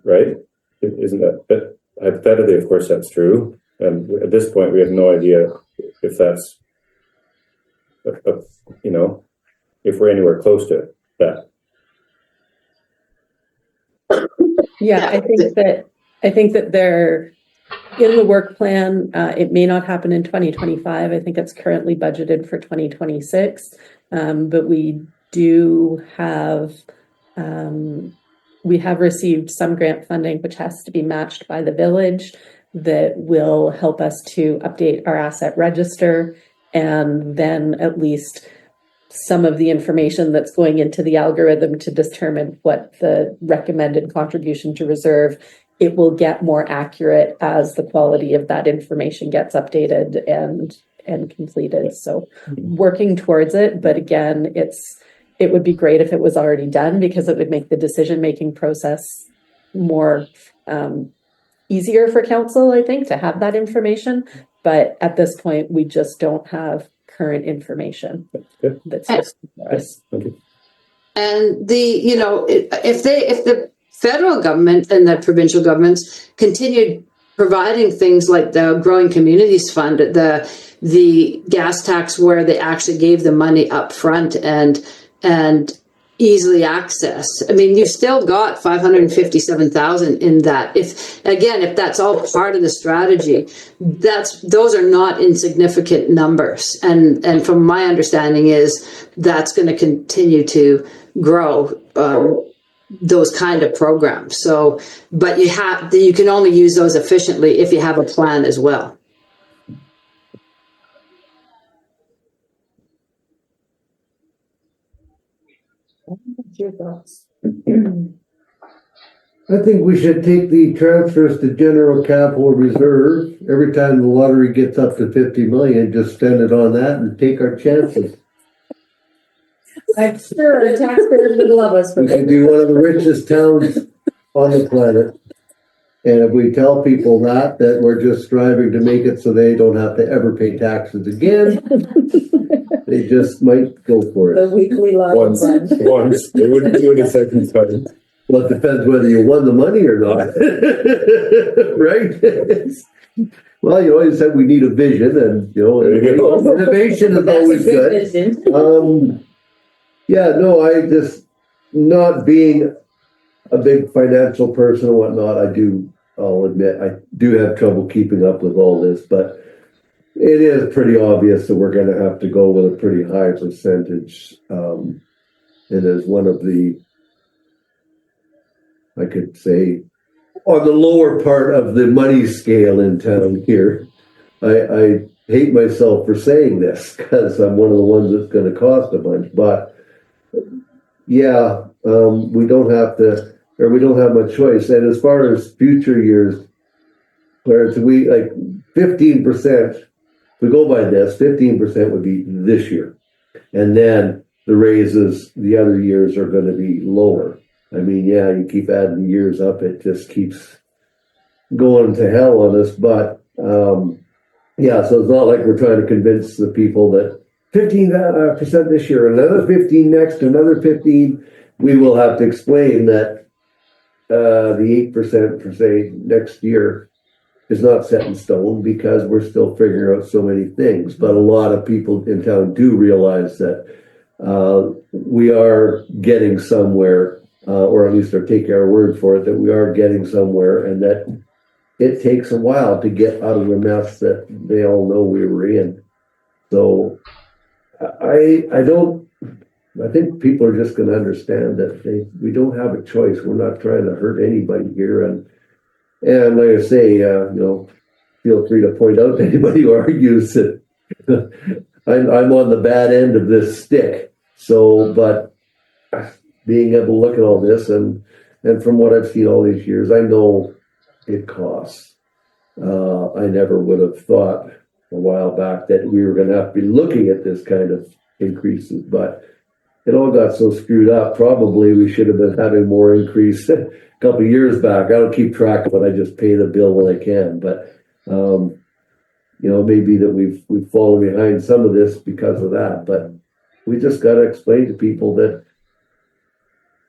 [SPEAKER 3] right? Isn't that? But hypothetically, of course, that's true. And at this point, we have no idea if that's, you know, if we're anywhere close to that.
[SPEAKER 1] Yeah, I think that they're in the work plan. It may not happen in 2025. I think it's currently budgeted for 2026. But we have received some grant funding, which has to be matched by the village, that will help us to update our asset register, and then at least some of the information that's going into the algorithm to determine what the recommended contribution to reserve, it will get more accurate as the quality of that information gets updated and completed. So working towards it, but again, it would be great if it was already done, because it would make the decision-making process more easier for council, I think, to have that information. But at this point, we just don't have current information that's useful for us.
[SPEAKER 4] And if the federal government and the provincial governments continued providing things like the Growing Communities Fund, the gas tax, where they actually gave the money up front and easily accessed. I mean, you still got 557,000 in that. If that's all part of the strategy, those are not insignificant numbers. And from my understanding is that's going to continue to grow, those kind of programs. So, but you can only use those efficiently if you have a plan as well.
[SPEAKER 2] What's your thoughts?
[SPEAKER 5] I think we should take the transfers to general capital reserve. Every time the lottery gets up to 50 million, just spend it on that and take our chances.
[SPEAKER 2] I'm sure the taxpayers would love us for
[SPEAKER 5] We
[SPEAKER 2] that.
[SPEAKER 5] could be one of the richest towns on the planet. And if we tell people that we're just striving to make it so they don't have to ever pay taxes again, they just might go for
[SPEAKER 2] The
[SPEAKER 5] it.
[SPEAKER 2] weekly log.
[SPEAKER 3] Once, they wouldn't do it a second time.
[SPEAKER 5] Well, it depends whether you won the money or not, right? Well, you always said we need a vision, and
[SPEAKER 3] There you go.
[SPEAKER 5] innovation is always good. Yeah, no, I just, not being a big financial person and whatnot, I'll admit, I do have trouble keeping up with all this, but it is pretty obvious that we're gonna have to go with a pretty high percentage. It is one of the, I could say, on the lower part of the money scale in town here. I hate myself for saying this, because I'm one of the ones that's gonna cost a bunch, but yeah, we don't have much choice. And as far as future years, Clarence, we like 15%, if we go by this, 15% would be this year. And then the raises, the other years are gonna be lower. I mean, yeah, you keep adding the years up, it just keeps going to hell on us. But yeah, so it's not like we're trying to convince the people that 15% this year, another 15 next, another 15. We will have to explain that the 8% per se next year is not set in stone, because we're still figuring out so many things. But a lot of people in town do realize that we are getting somewhere, or at least are taking our word for it, that we are getting somewhere, and that it takes a while to get out of the mess that they all know we were in. So I think people are just going to understand that we don't have a choice. We're not trying to hurt anybody here. And like I say, feel free to point out to anybody who argues that I'm on the bad end of this stick. So, but being able to look at all this, and from what I've seen all these years, I know it costs. I never would have thought a while back that we were going to have to be looking at this kind of increases, but it all got so screwed up. Probably we should have been having more increase a couple of years back. I don't keep track of it. I just pay the bill when I can. But maybe that we've fallen behind some of this because of that. But we just got to explain to people that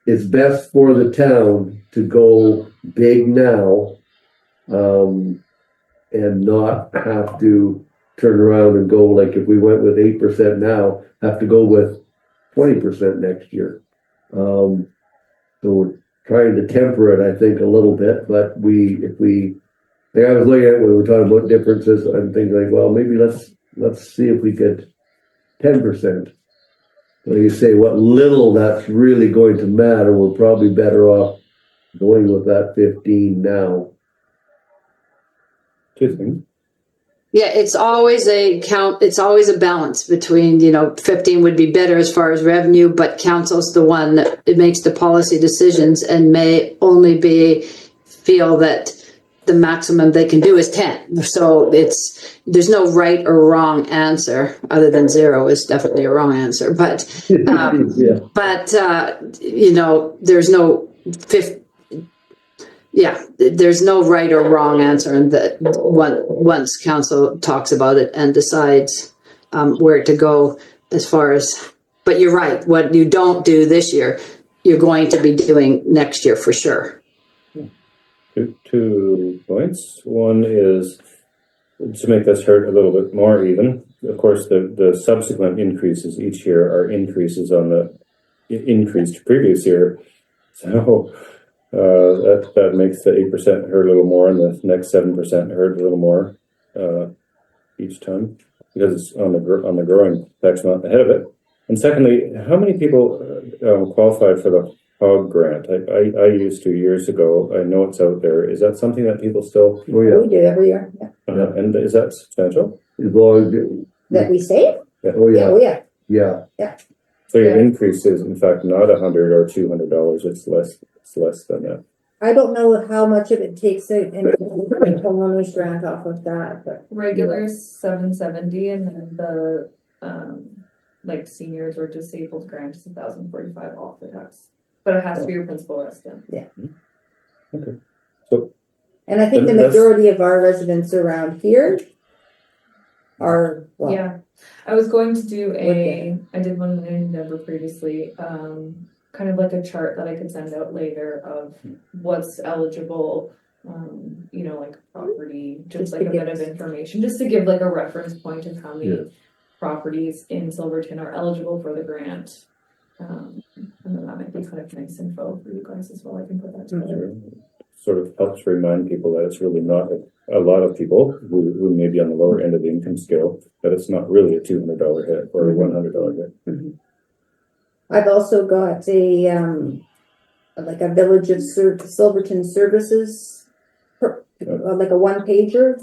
[SPEAKER 5] it's best for the town to go big now, and not have to turn around and go, like, if we went with 8% now, have to go with 20% next year. So we're trying to temper it, I think, a little bit. But like I was looking at when we were talking about differences, I'm thinking like, well, maybe let's see if we could 10%. So you say what little that's really going to matter, we're probably better off going with that 15 now.
[SPEAKER 3] Two things.
[SPEAKER 4] Yeah, it's always a balance between, 15 would be better as far as revenue, but council's the one that it makes the policy decisions and may only feel that the maximum they can do is 10. So there's no right or wrong answer, other than 0 is definitely a wrong answer. But,
[SPEAKER 5] Yeah.
[SPEAKER 4] there's no there's no right or wrong answer, and that once council talks about it and decides where to go as far as, but you're right, what you don't do this year, you're going to be doing next year for sure.
[SPEAKER 3] 2 points. One is to make this hurt a little bit more even. Of course, the subsequent increases each year are increases on the increased previous year. So that makes the 8% hurt a little more, and the next 7% hurt a little more each time, because it's on the growing tax amount ahead of it. And secondly, how many people qualified for the HOG grant? I used to years ago. I know it's out there. Is that something that people still?
[SPEAKER 5] Oh yeah.
[SPEAKER 2] We do every year. Yeah.
[SPEAKER 3] And is that substantial?
[SPEAKER 5] As long as
[SPEAKER 2] That we save?
[SPEAKER 5] oh
[SPEAKER 2] Yeah.
[SPEAKER 5] yeah.
[SPEAKER 2] Oh yeah.
[SPEAKER 5] Yeah.
[SPEAKER 3] So your increase is in fact not $100 or $200. It's less. It's less than that.
[SPEAKER 2] I don't know how much of it takes a homeowner's grant off of that, but
[SPEAKER 6] Regular $770, and then the seniors or disabled grant is $1,045 off the tax. But it has to be your principal resident.
[SPEAKER 3] Okay. So
[SPEAKER 2] And I think the
[SPEAKER 3] And that's-
[SPEAKER 2] majority of our residents around here are, well,
[SPEAKER 6] Yeah, I was going to do
[SPEAKER 2] Okay.
[SPEAKER 6] I did one in Denver previously, kind of like a chart that I could send out later of what's eligible, you know, like property, just
[SPEAKER 2] Just
[SPEAKER 6] like
[SPEAKER 2] to
[SPEAKER 6] a
[SPEAKER 2] give
[SPEAKER 6] bit of
[SPEAKER 2] us-
[SPEAKER 6] information, just to give like a reference point of how
[SPEAKER 5] Yeah.
[SPEAKER 6] many properties in Silverton are eligible for the grant. And then that might be kind of nice info for you guys as well. I can put that together.
[SPEAKER 3] Sort of helps remind people that it's really not a lot of people who may be on the lower end of the income scale, that it's not really a $200 hit or a $100 hit.
[SPEAKER 2] I've also got like a Village of Silverton services, like a one pager,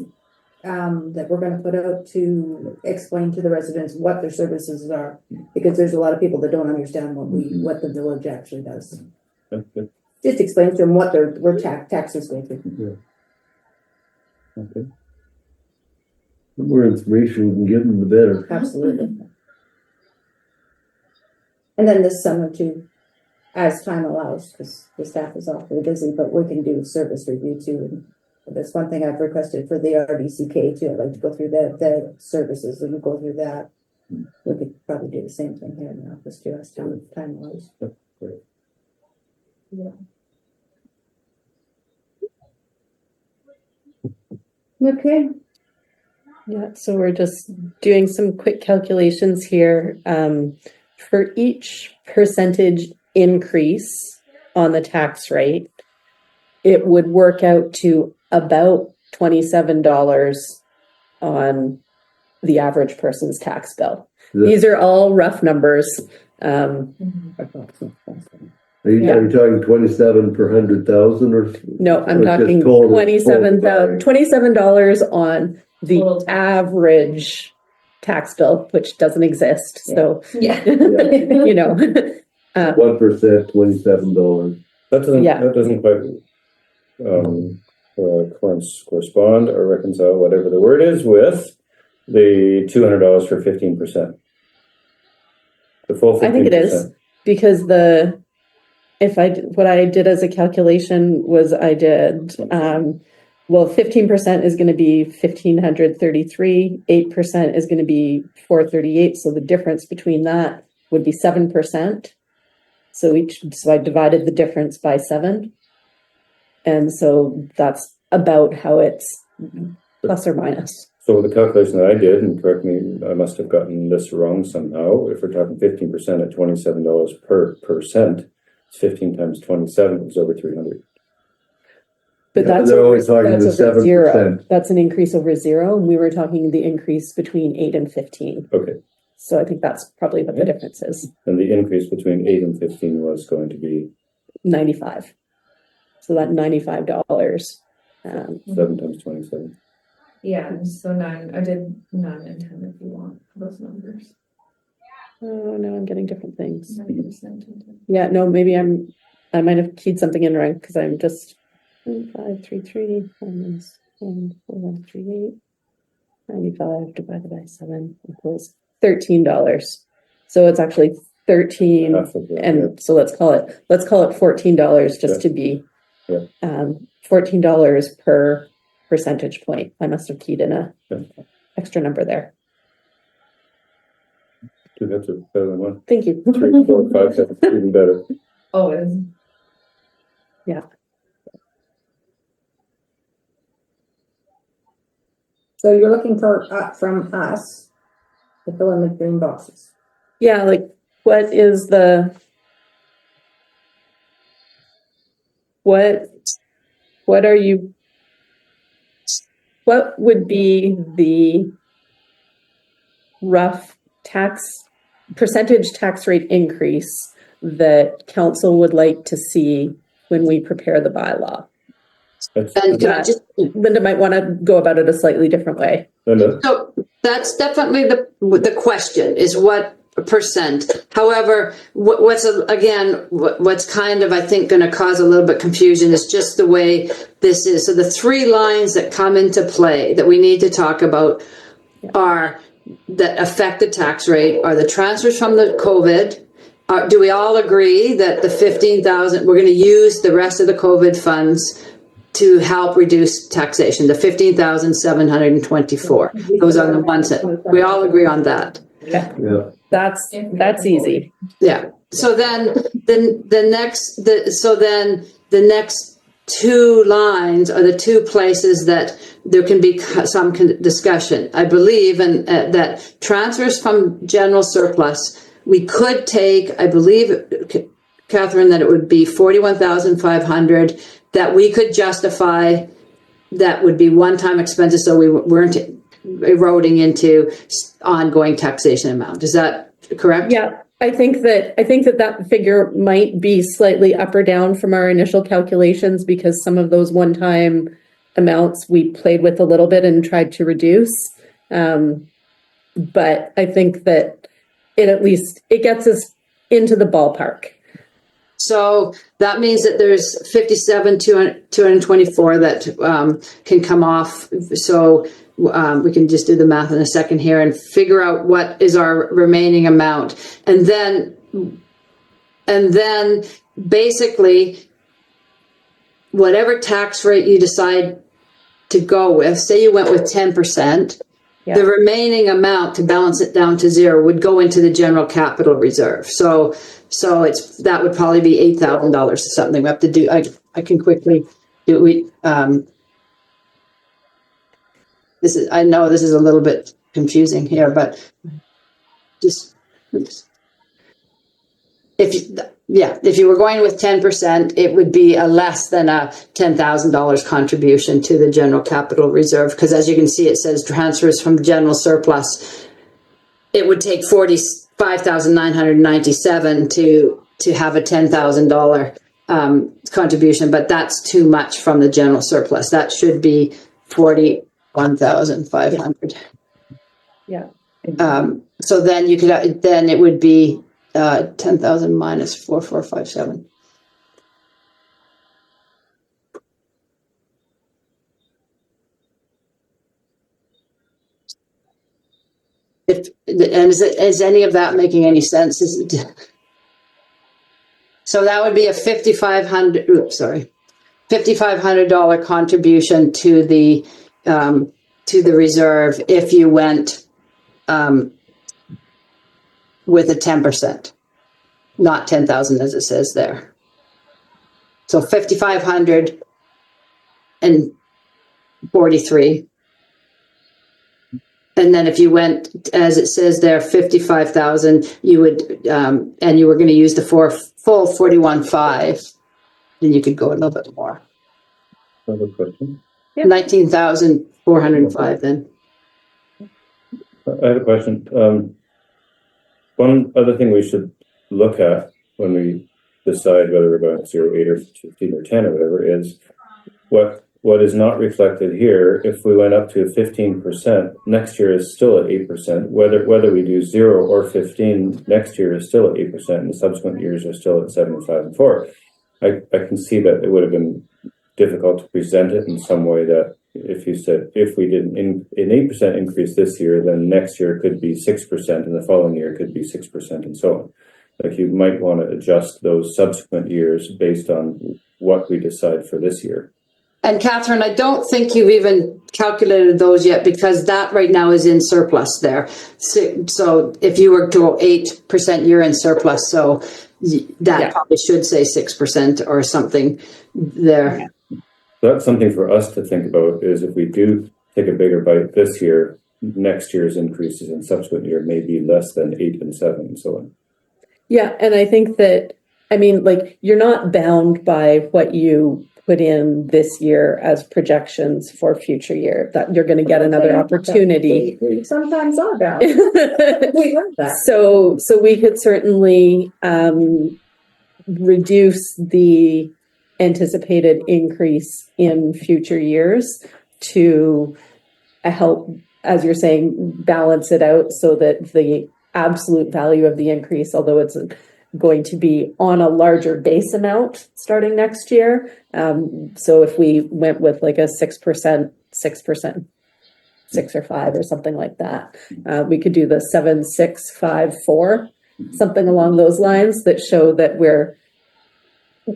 [SPEAKER 2] that we're gonna put out to explain to the residents what their services are, because there's a lot of people that don't understand what the village actually does.
[SPEAKER 3] Okay.
[SPEAKER 2] Just explain to them what where taxes go to.
[SPEAKER 3] Okay.
[SPEAKER 5] The more information we can give them, the better.
[SPEAKER 2] Absolutely. And then this summer too, as time allows, because the staff is awfully busy, but we can do service review too. And that's one thing I've requested for the RDCK too. I'd like to go through the services and go through that. We could probably do the same thing here in the office too, as time allows.
[SPEAKER 3] Great.
[SPEAKER 2] Yeah. Okay.
[SPEAKER 1] Yeah, so we're just doing some quick calculations here. For each percentage increase on the tax rate, it would work out to about $27 on the average person's tax bill. These are all rough numbers.
[SPEAKER 5] Are you talking 27 per 100,000 or?
[SPEAKER 1] No, I'm
[SPEAKER 5] or just
[SPEAKER 1] talking
[SPEAKER 5] total-
[SPEAKER 1] $27 on the
[SPEAKER 6] Total tax.
[SPEAKER 1] average tax bill, which doesn't exist. So,
[SPEAKER 6] Yeah.
[SPEAKER 1] you know,
[SPEAKER 5] 1%, $27.
[SPEAKER 3] That doesn't,
[SPEAKER 1] Yeah.
[SPEAKER 3] that doesn't quite, correspond or reconcile, whatever the word is, with the $200 for 15%. The full 15%.
[SPEAKER 1] I think it is, because what I did as a calculation was I did, 15% is going to be 1,533, 8% is going to be 438. So the difference between that would be 7%. So I divided the difference by 7. And so that's about how it's plus or minus.
[SPEAKER 3] So the calculation that I did, and correct me, I must have gotten this wrong somehow. If we're talking 15% at $27 per percent, it's 15 times 27 is over 300.
[SPEAKER 1] But
[SPEAKER 5] Yeah,
[SPEAKER 1] that's
[SPEAKER 5] they're
[SPEAKER 1] over,
[SPEAKER 5] always talking
[SPEAKER 1] that's
[SPEAKER 5] the
[SPEAKER 1] over 0.
[SPEAKER 5] 7%.
[SPEAKER 1] That's an increase over 0. And we were talking the increase between 8 and 15.
[SPEAKER 3] Okay.
[SPEAKER 1] So I think that's probably what the difference is.
[SPEAKER 3] And the increase between 8 and 15 was going to be
[SPEAKER 1] 95. So that $95.
[SPEAKER 3] 7 times 27.
[SPEAKER 6] Yeah, so 9, I did 9 and 10 if you want those numbers.
[SPEAKER 1] Oh no, I'm getting different things.
[SPEAKER 6] 9% and 10.
[SPEAKER 1] Yeah, no, maybe I might have keyed something in wrong because I'm just 533 minus 14138. 95 divided by 7 equals $13. So it's actually 13,
[SPEAKER 3] Half of that,
[SPEAKER 1] and so let's call it $14 just
[SPEAKER 3] Yeah.
[SPEAKER 1] to be
[SPEAKER 3] Yeah.
[SPEAKER 1] $14 per percentage point. I must have keyed in a
[SPEAKER 3] Yeah.
[SPEAKER 1] extra number there.
[SPEAKER 3] 2 hits are better than 1.
[SPEAKER 1] Thank you.
[SPEAKER 3] 3, 4, 5 hits, even better.
[SPEAKER 6] Oh, it is.
[SPEAKER 1] Yeah.
[SPEAKER 2] So you're looking for from us to fill in the green boxes.
[SPEAKER 1] Yeah, like what would be the rough percentage tax rate increase that council would like to see when we prepare the bylaw?
[SPEAKER 3] That's,
[SPEAKER 4] And can I just,
[SPEAKER 1] Linda might want to go about it a slightly different way.
[SPEAKER 3] Linda,
[SPEAKER 4] so that's definitely the question is what percent. However, what's kind of, I think, going to cause a little bit confusion is just the way this is. So the 3 lines that come into play that we need to talk about are that affect the tax rate are the transfers from the COVID. Do we all agree that the 15,000, we're going to use the rest of the COVID funds to help reduce taxation, the 15,724. Those are the ones that, we all agree on that.
[SPEAKER 2] Okay,
[SPEAKER 5] Yeah.
[SPEAKER 2] that's easy.
[SPEAKER 4] Yeah. So then the next two lines are the two places that there can be some discussion. I believe that transfers from general surplus, we could take, I believe, Catherine, that it would be 41,500 that we could justify, that would be one-time expenses, so we weren't eroding into ongoing taxation amount. Is that correct?
[SPEAKER 1] Yeah, I think that figure might be slightly up or down from our initial calculations because some of those one-time amounts we played with a little bit and tried to reduce. But I think that it gets us into the ballpark.
[SPEAKER 4] So that means that there's 57,224 that can come off. So we can just do the math in a second here and figure out what is our remaining amount. And then basically whatever tax rate you decide to go with, say you went with 10%, the remaining amount to balance it down to zero would go into the general capital reserve. So that would probably be $8,000 or something. We have to do. I can quickly do it. I know this is a little bit confusing here, but just if you were going with 10%, it would be a less than a $10,000 contribution to the general capital reserve. Because as you can see, it says transfers from general surplus. It would take $45,997 to have a $10,000 contribution, but that's too much from the general surplus. That should be 41,500.
[SPEAKER 1] Yeah.
[SPEAKER 4] So then it would be 10,000 minus 4,457. Is any of that making any sense? So that would be a $5,500 contribution to the reserve if you went with a 10%, not 10,000 as it says there. So 5,543. And then if you went, as it says there, 55,000, you would, and you were going to use the full 41.5, then you could go a little bit more.
[SPEAKER 3] Another question.
[SPEAKER 4] 19,405 then.
[SPEAKER 3] I have a question. One other thing we should look at when we decide whether we're going to 0, 8, or 15, or 10, or whatever is what is not reflected here. If we went up to 15%, next year is still at 8%. Whether we do 0 or 15, next year is still at 8%, and the subsequent years are still at 7, 5, and 4. I can see that it would have been difficult to present it in some way that if you said, if we did an 8% increase this year, then next year could be 6%, and the following year could be 6%, and so on. Like you might want to adjust those subsequent years based on what we decide for this year.
[SPEAKER 4] And Catherine, I don't think you've even calculated those yet because that right now is in surplus there. So if you were to go 8%, you're in surplus. So that probably should say 6% or something there.
[SPEAKER 3] That's something for us to think about is if we do take a bigger bite this year, next year's increases in subsequent year may be less than 8 and 7 and so on.
[SPEAKER 1] Yeah, and I think that, I mean, like, you're not bound by what you put in this year as projections for future year, that you're going to get another opportunity.
[SPEAKER 2] We sometimes are bound. We learned that.
[SPEAKER 1] So we could certainly reduce the anticipated increase in future years to help, as you're saying, balance it out so that the absolute value of the increase, although it's going to be on a larger base amount starting next year. So if we went with like a 6%, 6 or 5 or something like that, we could do the 7, 6, 5, 4, something along those lines that show that we're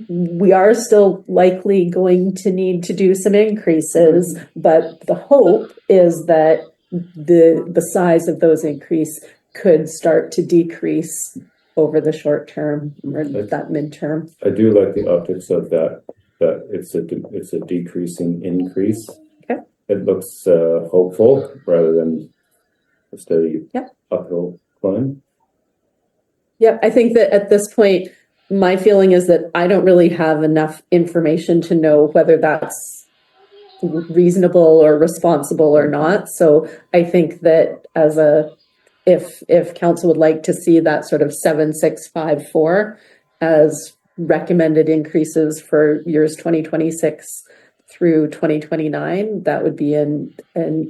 [SPEAKER 1] we are still likely going to need to do some increases, but the hope is that the size of those increase could start to decrease over the short term or that midterm.
[SPEAKER 3] I do like the optics of that it's a decreasing increase.
[SPEAKER 1] Okay.
[SPEAKER 3] It looks hopeful rather than a steady uphill climb.
[SPEAKER 1] Yep, I think that at this point, my feeling is that I don't really have enough information to know whether that's reasonable or responsible or not. So I think that if council would like to see that sort of 7654 as recommended increases for years 2026 through 2029, that would be an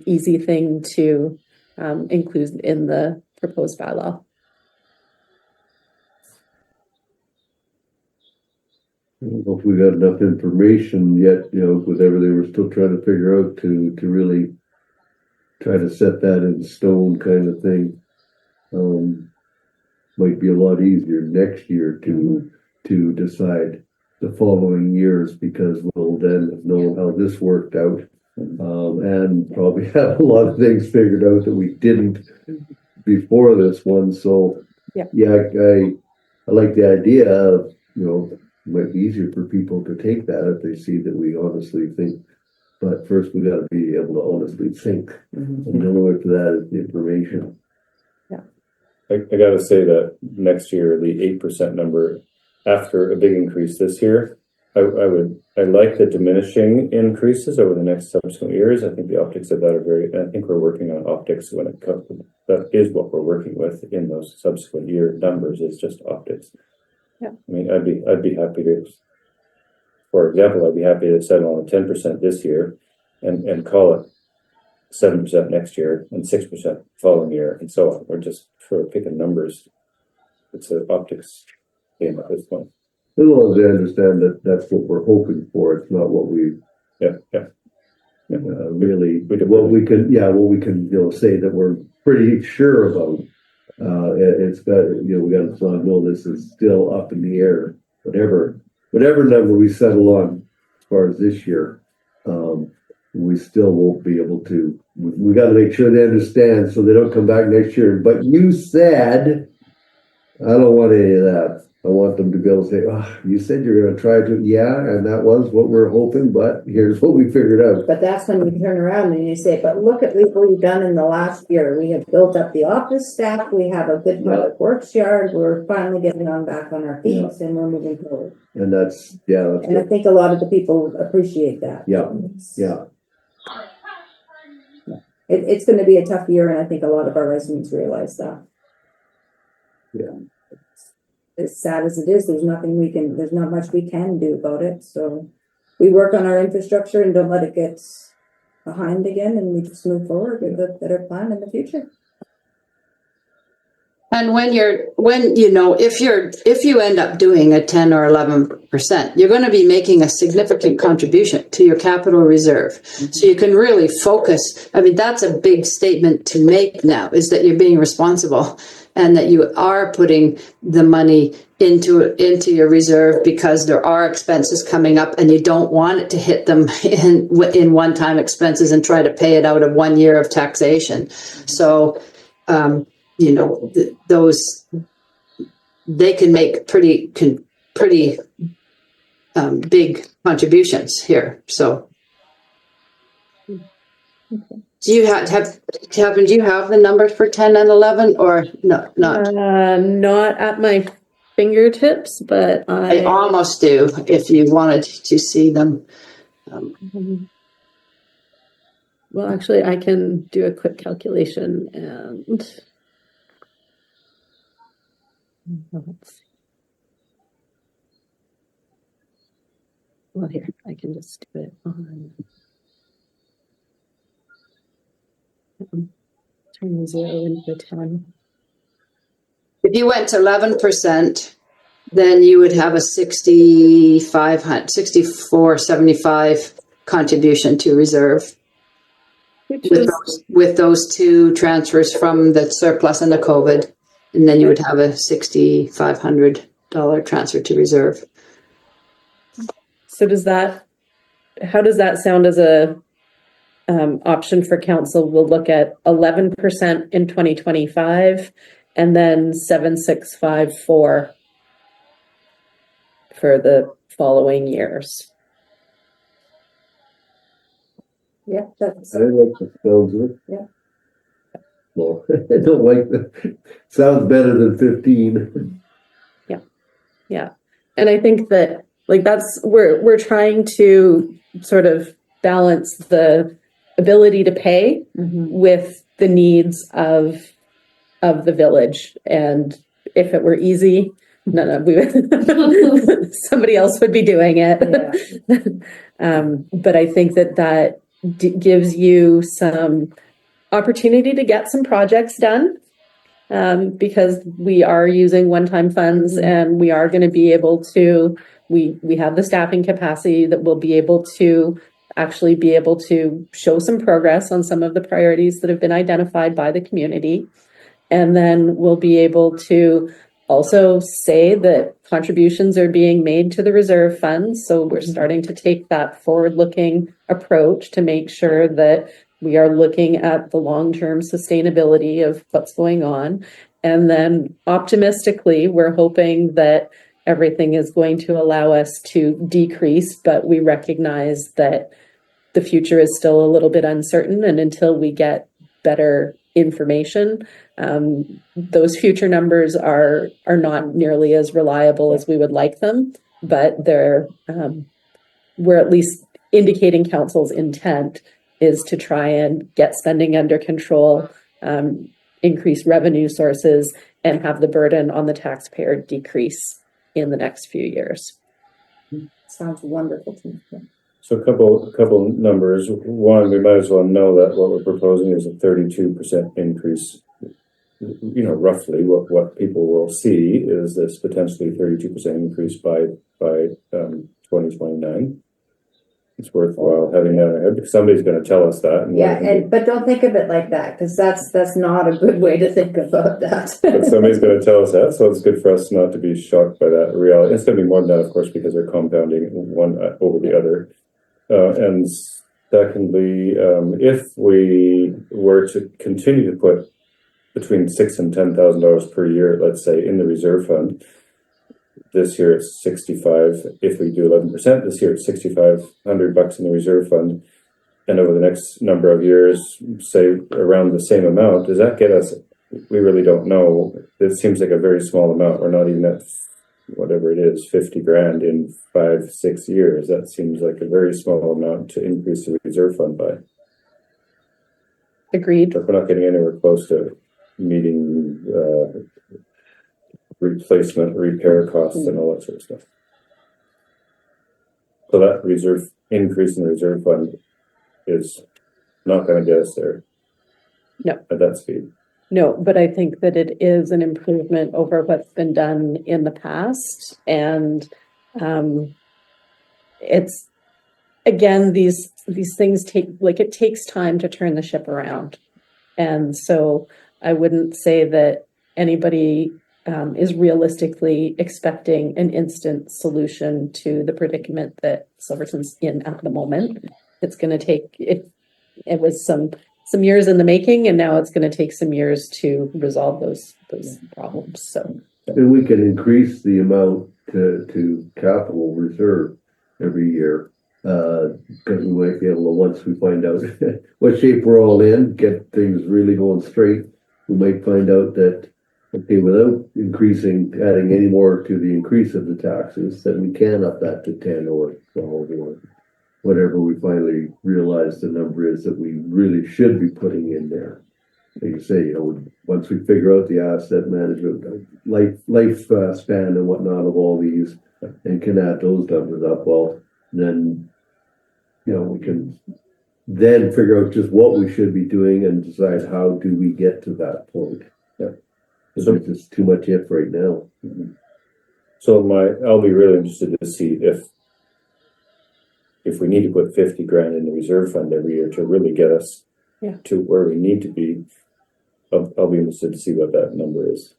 [SPEAKER 1] easy thing to include in the proposed bylaw.
[SPEAKER 5] I don't know if we got enough information yet, with everything we're still trying to figure out to really try to set that in stone kind of thing. Might be a lot easier next year to decide the following years, because we'll then know how this worked out, and probably have a lot of things figured out that we didn't before this one. So I like the idea of, it might be easier for people to take that if they see that we honestly think. But first we got to be able to honestly think, and the only way for that is the information.
[SPEAKER 3] I gotta say that next year, the 8% number, after a big increase this year, I like the diminishing increases over the next subsequent years. I think the optics of that I think we're working on optics when it comes to, that is what we're working with in those subsequent year numbers, is just optics.
[SPEAKER 1] Yeah.
[SPEAKER 3] I mean, I'd be happy to, for example, I'd be happy to settle on 10% this year and call it 7% next year and 6% following year and so on. We're just sort of picking numbers. It's an optics game at this point.
[SPEAKER 5] As long as they understand that that's what we're hoping for, it's not what we really what we can say that we're pretty sure about. It's got, we got to know this is still up in the air. Whatever number we settle on as far as this year, we still won't be able to. We got to make sure they understand so they don't come back next year. But you said, I don't want any of that. I want them to be able to say, "Oh, you said you're going to try to." Yeah, and that was what we're hoping, but here's what we figured out.
[SPEAKER 2] But that's when you turn around and you say, but look at what we've done in the last year. We have built up the office staff. We have a good public works yard. We're finally getting back on our feet and we're moving forward.
[SPEAKER 5] And that's
[SPEAKER 2] and I think a lot of the people appreciate that.
[SPEAKER 5] Yeah.
[SPEAKER 2] It's going to be a tough year, and I think a lot of our residents realize that.
[SPEAKER 5] Yeah.
[SPEAKER 2] As sad as it is, there's not much we can do about it. So we work on our infrastructure and don't let it get behind again, and we just move forward with a better plan in the future.
[SPEAKER 4] And if you end up doing a 10 or 11%, you're going to be making a significant contribution to your capital reserve. So you can really focus. I mean, that's a big statement to make now, is that you're being responsible and that you are putting the money into your reserve because there are expenses coming up and you don't want it to hit them in one-time expenses and try to pay it out of 1 year of taxation. So, those, they can make pretty big contributions here. So, do you have the numbers for 10 and 11 or no? Not
[SPEAKER 1] Not at my fingertips, but
[SPEAKER 4] I almost do if you wanted to see them.
[SPEAKER 1] Well, actually, I can do a quick calculation and. Let's see. Well, here, I can just do it on. Turn 0 into 10.
[SPEAKER 4] If you went to 11%, then you would have a 6475 contribution to reserve. With those two transfers from the surplus and the COVID. And then you would have a $6,500 transfer to reserve.
[SPEAKER 1] So how does that sound as a option for council? We'll look at 11% in 2025 and then 7,654 for the following years.
[SPEAKER 2] Yeah, that's,
[SPEAKER 5] I like the sounds of it.
[SPEAKER 2] Yeah.
[SPEAKER 5] Well, I don't like the, sounds better than 15.
[SPEAKER 1] Yeah. And I think that like we're trying to sort of balance the ability to pay with the needs of the village. And if it were easy, somebody else would be doing it. But I think that gives you some opportunity to get some projects done. Because we are using one-time funds and we are going to be able to, we have the staffing capacity that we'll be able to actually be able to show some progress on some of the priorities that have been identified by the community. And then we'll be able to also say that contributions are being made to the reserve funds. So we're starting to take that forward-looking approach to make sure that we are looking at the long-term sustainability of what's going on. And then optimistically, we're hoping that everything is going to allow us to decrease, but we recognize that the future is still a little bit uncertain. And until we get better information, those future numbers are not nearly as reliable as we would like them, but we're at least indicating council's intent is to try and get spending under control, increase revenue sources, and have the burden on the taxpayer decrease in the next few years.
[SPEAKER 2] sounds wonderful to me.
[SPEAKER 3] So a couple numbers. One, we might as well know that what we're proposing is a 32% increase. You know, roughly what people will see is this potentially 32% increase by 2029. It's worthwhile having that in our head because somebody's going to tell us that. And
[SPEAKER 2] But don't think of it like that, because that's not a good way to think about that.
[SPEAKER 3] but somebody's going to tell us that, so it's good for us not to be shocked by that reality. It's going to be more than that, of course, because they're compounding one over the other. And secondly, if we were to continue to put between $6,000 and $10,000 per year, let's say, in the reserve fund, this year it's 65. If we do 11% this year, it's $6,500 in the reserve fund, and over the next number of years, say around the same amount. Does that get us? We really don't know. It seems like a very small amount. We're not even at whatever it is, 50 grand in 5-6 years. That seems like a very small amount to increase the reserve fund by.
[SPEAKER 1] Agreed.
[SPEAKER 3] But we're not getting anywhere close to meeting replacement, repair costs, and all that sort of stuff. So that reserve increase in the reserve fund is not going to get us there.
[SPEAKER 1] No.
[SPEAKER 3] At that speed.
[SPEAKER 1] No, but I think that it is an improvement over what's been done in the past. And it's, again, these things it takes time to turn the ship around. And so I wouldn't say that anybody is realistically expecting an instant solution to the predicament that Silverton's in at the moment. It's going to take, it was some years in the making, and now it's going to take some years to resolve those problems. So,
[SPEAKER 5] And we can increase the amount to capital reserve every year, because we might be able to, once we find out what shape we're all in, get things really going straight, we might find out that, okay, without adding any more to the increase of the taxes, that we can up that to 10 or 12 or whatever we finally realize the number is that we really should be putting in there. Like you say, once we figure out the asset management, life span and whatnot of all these, and can add those numbers up, well, then, we can then figure out just what we should be doing and decide how do we get to that point. Yeah. So it's just too much if right now.
[SPEAKER 3] So I'll be really interested to see if we need to put 50 grand in the reserve fund every year to really get us to where we need to be. I'll be interested to see what that number is.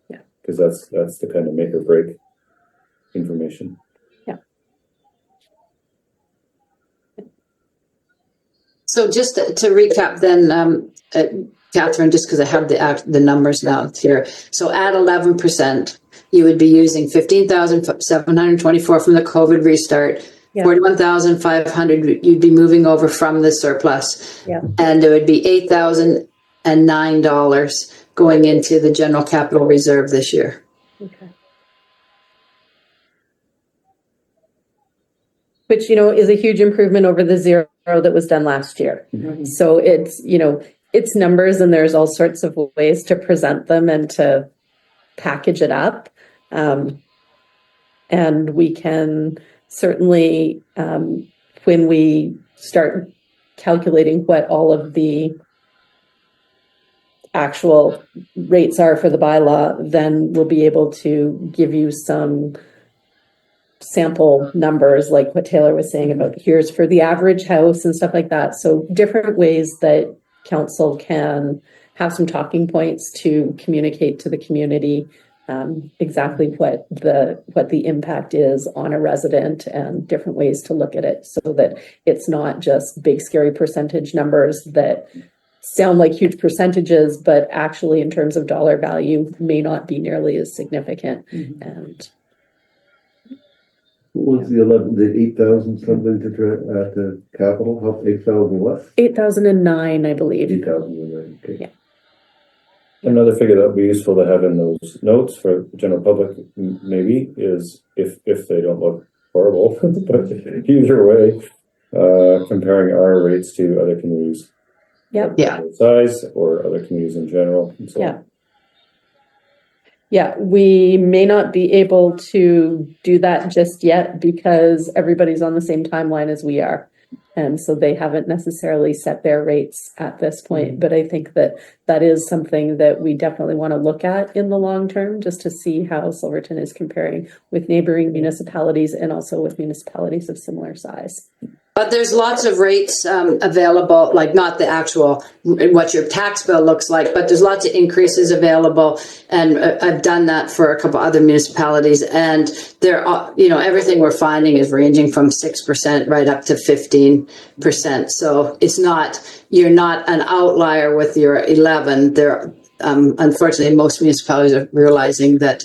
[SPEAKER 1] Yeah.
[SPEAKER 3] Because that's the kind of make or break information.
[SPEAKER 1] Yeah.
[SPEAKER 4] So just to recap then, Catherine, just because I have the numbers now here. So at 11%, you would be using 15,724 from the COVID restart.
[SPEAKER 1] Yeah.
[SPEAKER 4] 41,500 you'd be moving over from the surplus.
[SPEAKER 1] Yeah.
[SPEAKER 4] And there would be $8,009 going into the general capital reserve this year.
[SPEAKER 1] Okay. Which, is a huge improvement over the zero that was done last year.
[SPEAKER 2] Mm-hmm.
[SPEAKER 1] So it's, it's numbers, and there's all sorts of ways to present them and to package it up. And we can certainly, when we start calculating what all of the actual rates are for the bylaw, then we'll be able to give you some sample numbers, like what Taylor was saying about here's for the average house and stuff like that. So different ways that council can have some talking points to communicate to the community exactly what the impact is on a resident, and different ways to look at it, so that it's not just big scary percentage numbers that sound like huge percentages, but actually in terms of dollar value may not be nearly as significant.
[SPEAKER 2] Mm-hmm.
[SPEAKER 1] And
[SPEAKER 5] What was the 8,000 something to the capital? How 8,000 what?
[SPEAKER 1] 8,009, I believe.
[SPEAKER 5] 8,009. Okay.
[SPEAKER 1] Yeah.
[SPEAKER 3] Another figure that would be useful to have in those notes for the general public, maybe, is if they don't look horrible, but either way, comparing our rates to other communities.
[SPEAKER 1] Yep.
[SPEAKER 4] Yeah.
[SPEAKER 3] Size or other communities in general. And so
[SPEAKER 1] Yeah. Yeah, we may not be able to do that just yet because everybody's on the same timeline as we are. And so they haven't necessarily set their rates at this point. But I think that is something that we definitely want to look at in the long term, just to see how Silverton is comparing with neighboring municipalities and also with municipalities of similar size.
[SPEAKER 4] But there's lots of rates available, like not the actual, what your tax bill looks like, but there's lots of increases available. And I've done that for a couple other municipalities. And there are, everything we're finding is ranging from 6% right up to 15%. So it's not, you're not an outlier with your 11. There, unfortunately, most municipalities are realizing that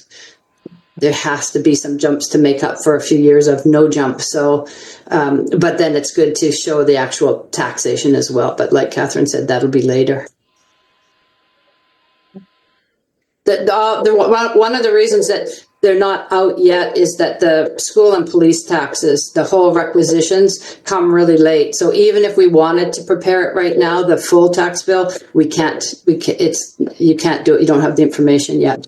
[SPEAKER 4] there has to be some jumps to make up for a few years of no jump. So, but then it's good to show the actual taxation as well. But like Catherine said, that'll be later. One of the reasons that they're not out yet is that the school and police taxes, the whole requisitions, come really late. So even if we wanted to prepare it right now, the full tax bill, you can't do it. You don't have the information yet.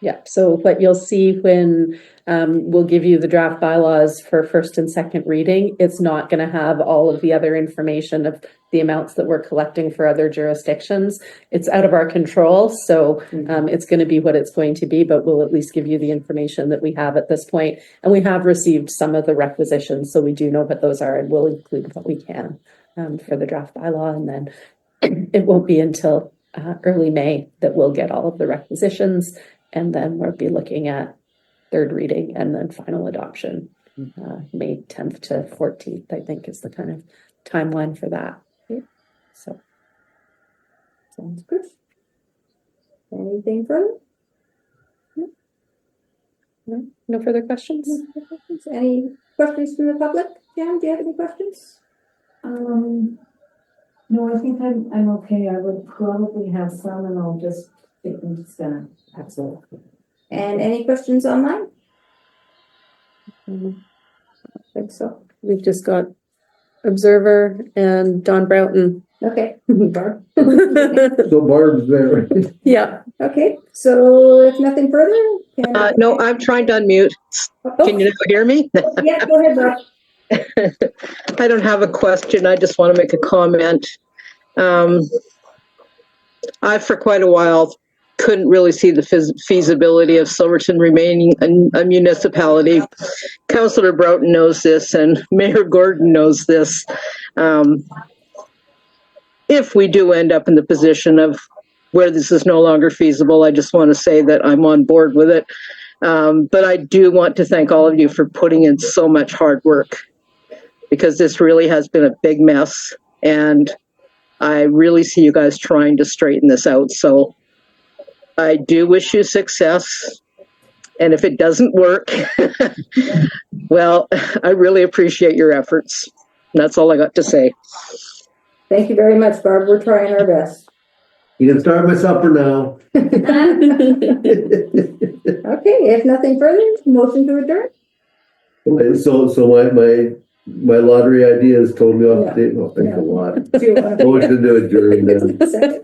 [SPEAKER 1] Yeah, so what you'll see when we'll give you the draft bylaws for first and second reading, it's not going to have all of the other information of the amounts that we're collecting for other jurisdictions. It's out of our control, so it's going to be what it's going to be, but we'll at least give you the information that we have at this point. And we have received some of the requisitions, so we do know what those are, and we'll include what we can for the draft bylaw. And then it won't be until early May that we'll get all of the requisitions. And then we'll be looking at third reading and then final adoption, May 10th to 14th, I think, is the kind of timeline for that. Yeah. So,
[SPEAKER 2] Sounds good. Anything further?
[SPEAKER 1] no further questions?
[SPEAKER 2] Any questions from the public? Jan, do you have any questions?
[SPEAKER 7] No, I think I'm okay. I would probably have some, and I'll just take them to staff. Absolutely.
[SPEAKER 2] And any questions online?
[SPEAKER 1] I think so. We've just got Observer and Don Broughton.
[SPEAKER 2] Okay.
[SPEAKER 1] Barb.
[SPEAKER 5] So Barb's there.
[SPEAKER 1] Yeah.
[SPEAKER 2] Okay, so if nothing further,
[SPEAKER 8] no, I'm trying to unmute. Can you hear me?
[SPEAKER 2] Yeah, go ahead, Barb.
[SPEAKER 8] I don't have a question. I just want to make a comment. I, for quite a while, couldn't really see the feasibility of Silverton remaining a municipality. Councillor Broughton knows this, and Mayor Gordon knows this. If we do end up in the position of where this is no longer feasible, I just want to say that I'm on board with it. But I do want to thank all of you for putting in so much hard work because this really has been a big mess, and I really see you guys trying to straighten this out. So I do wish you success. And if it doesn't work, well, I really appreciate your efforts. That's all I got to say.
[SPEAKER 2] Thank you very much, Barb. We're trying our best.
[SPEAKER 5] You can start my supper now.
[SPEAKER 2] Okay, if nothing further, motion to adjourn?
[SPEAKER 5] So my lottery idea is totally off the table. Thanks a lot.
[SPEAKER 2] Do you want to-
[SPEAKER 5] Motion to adjourn then.
[SPEAKER 2] Second.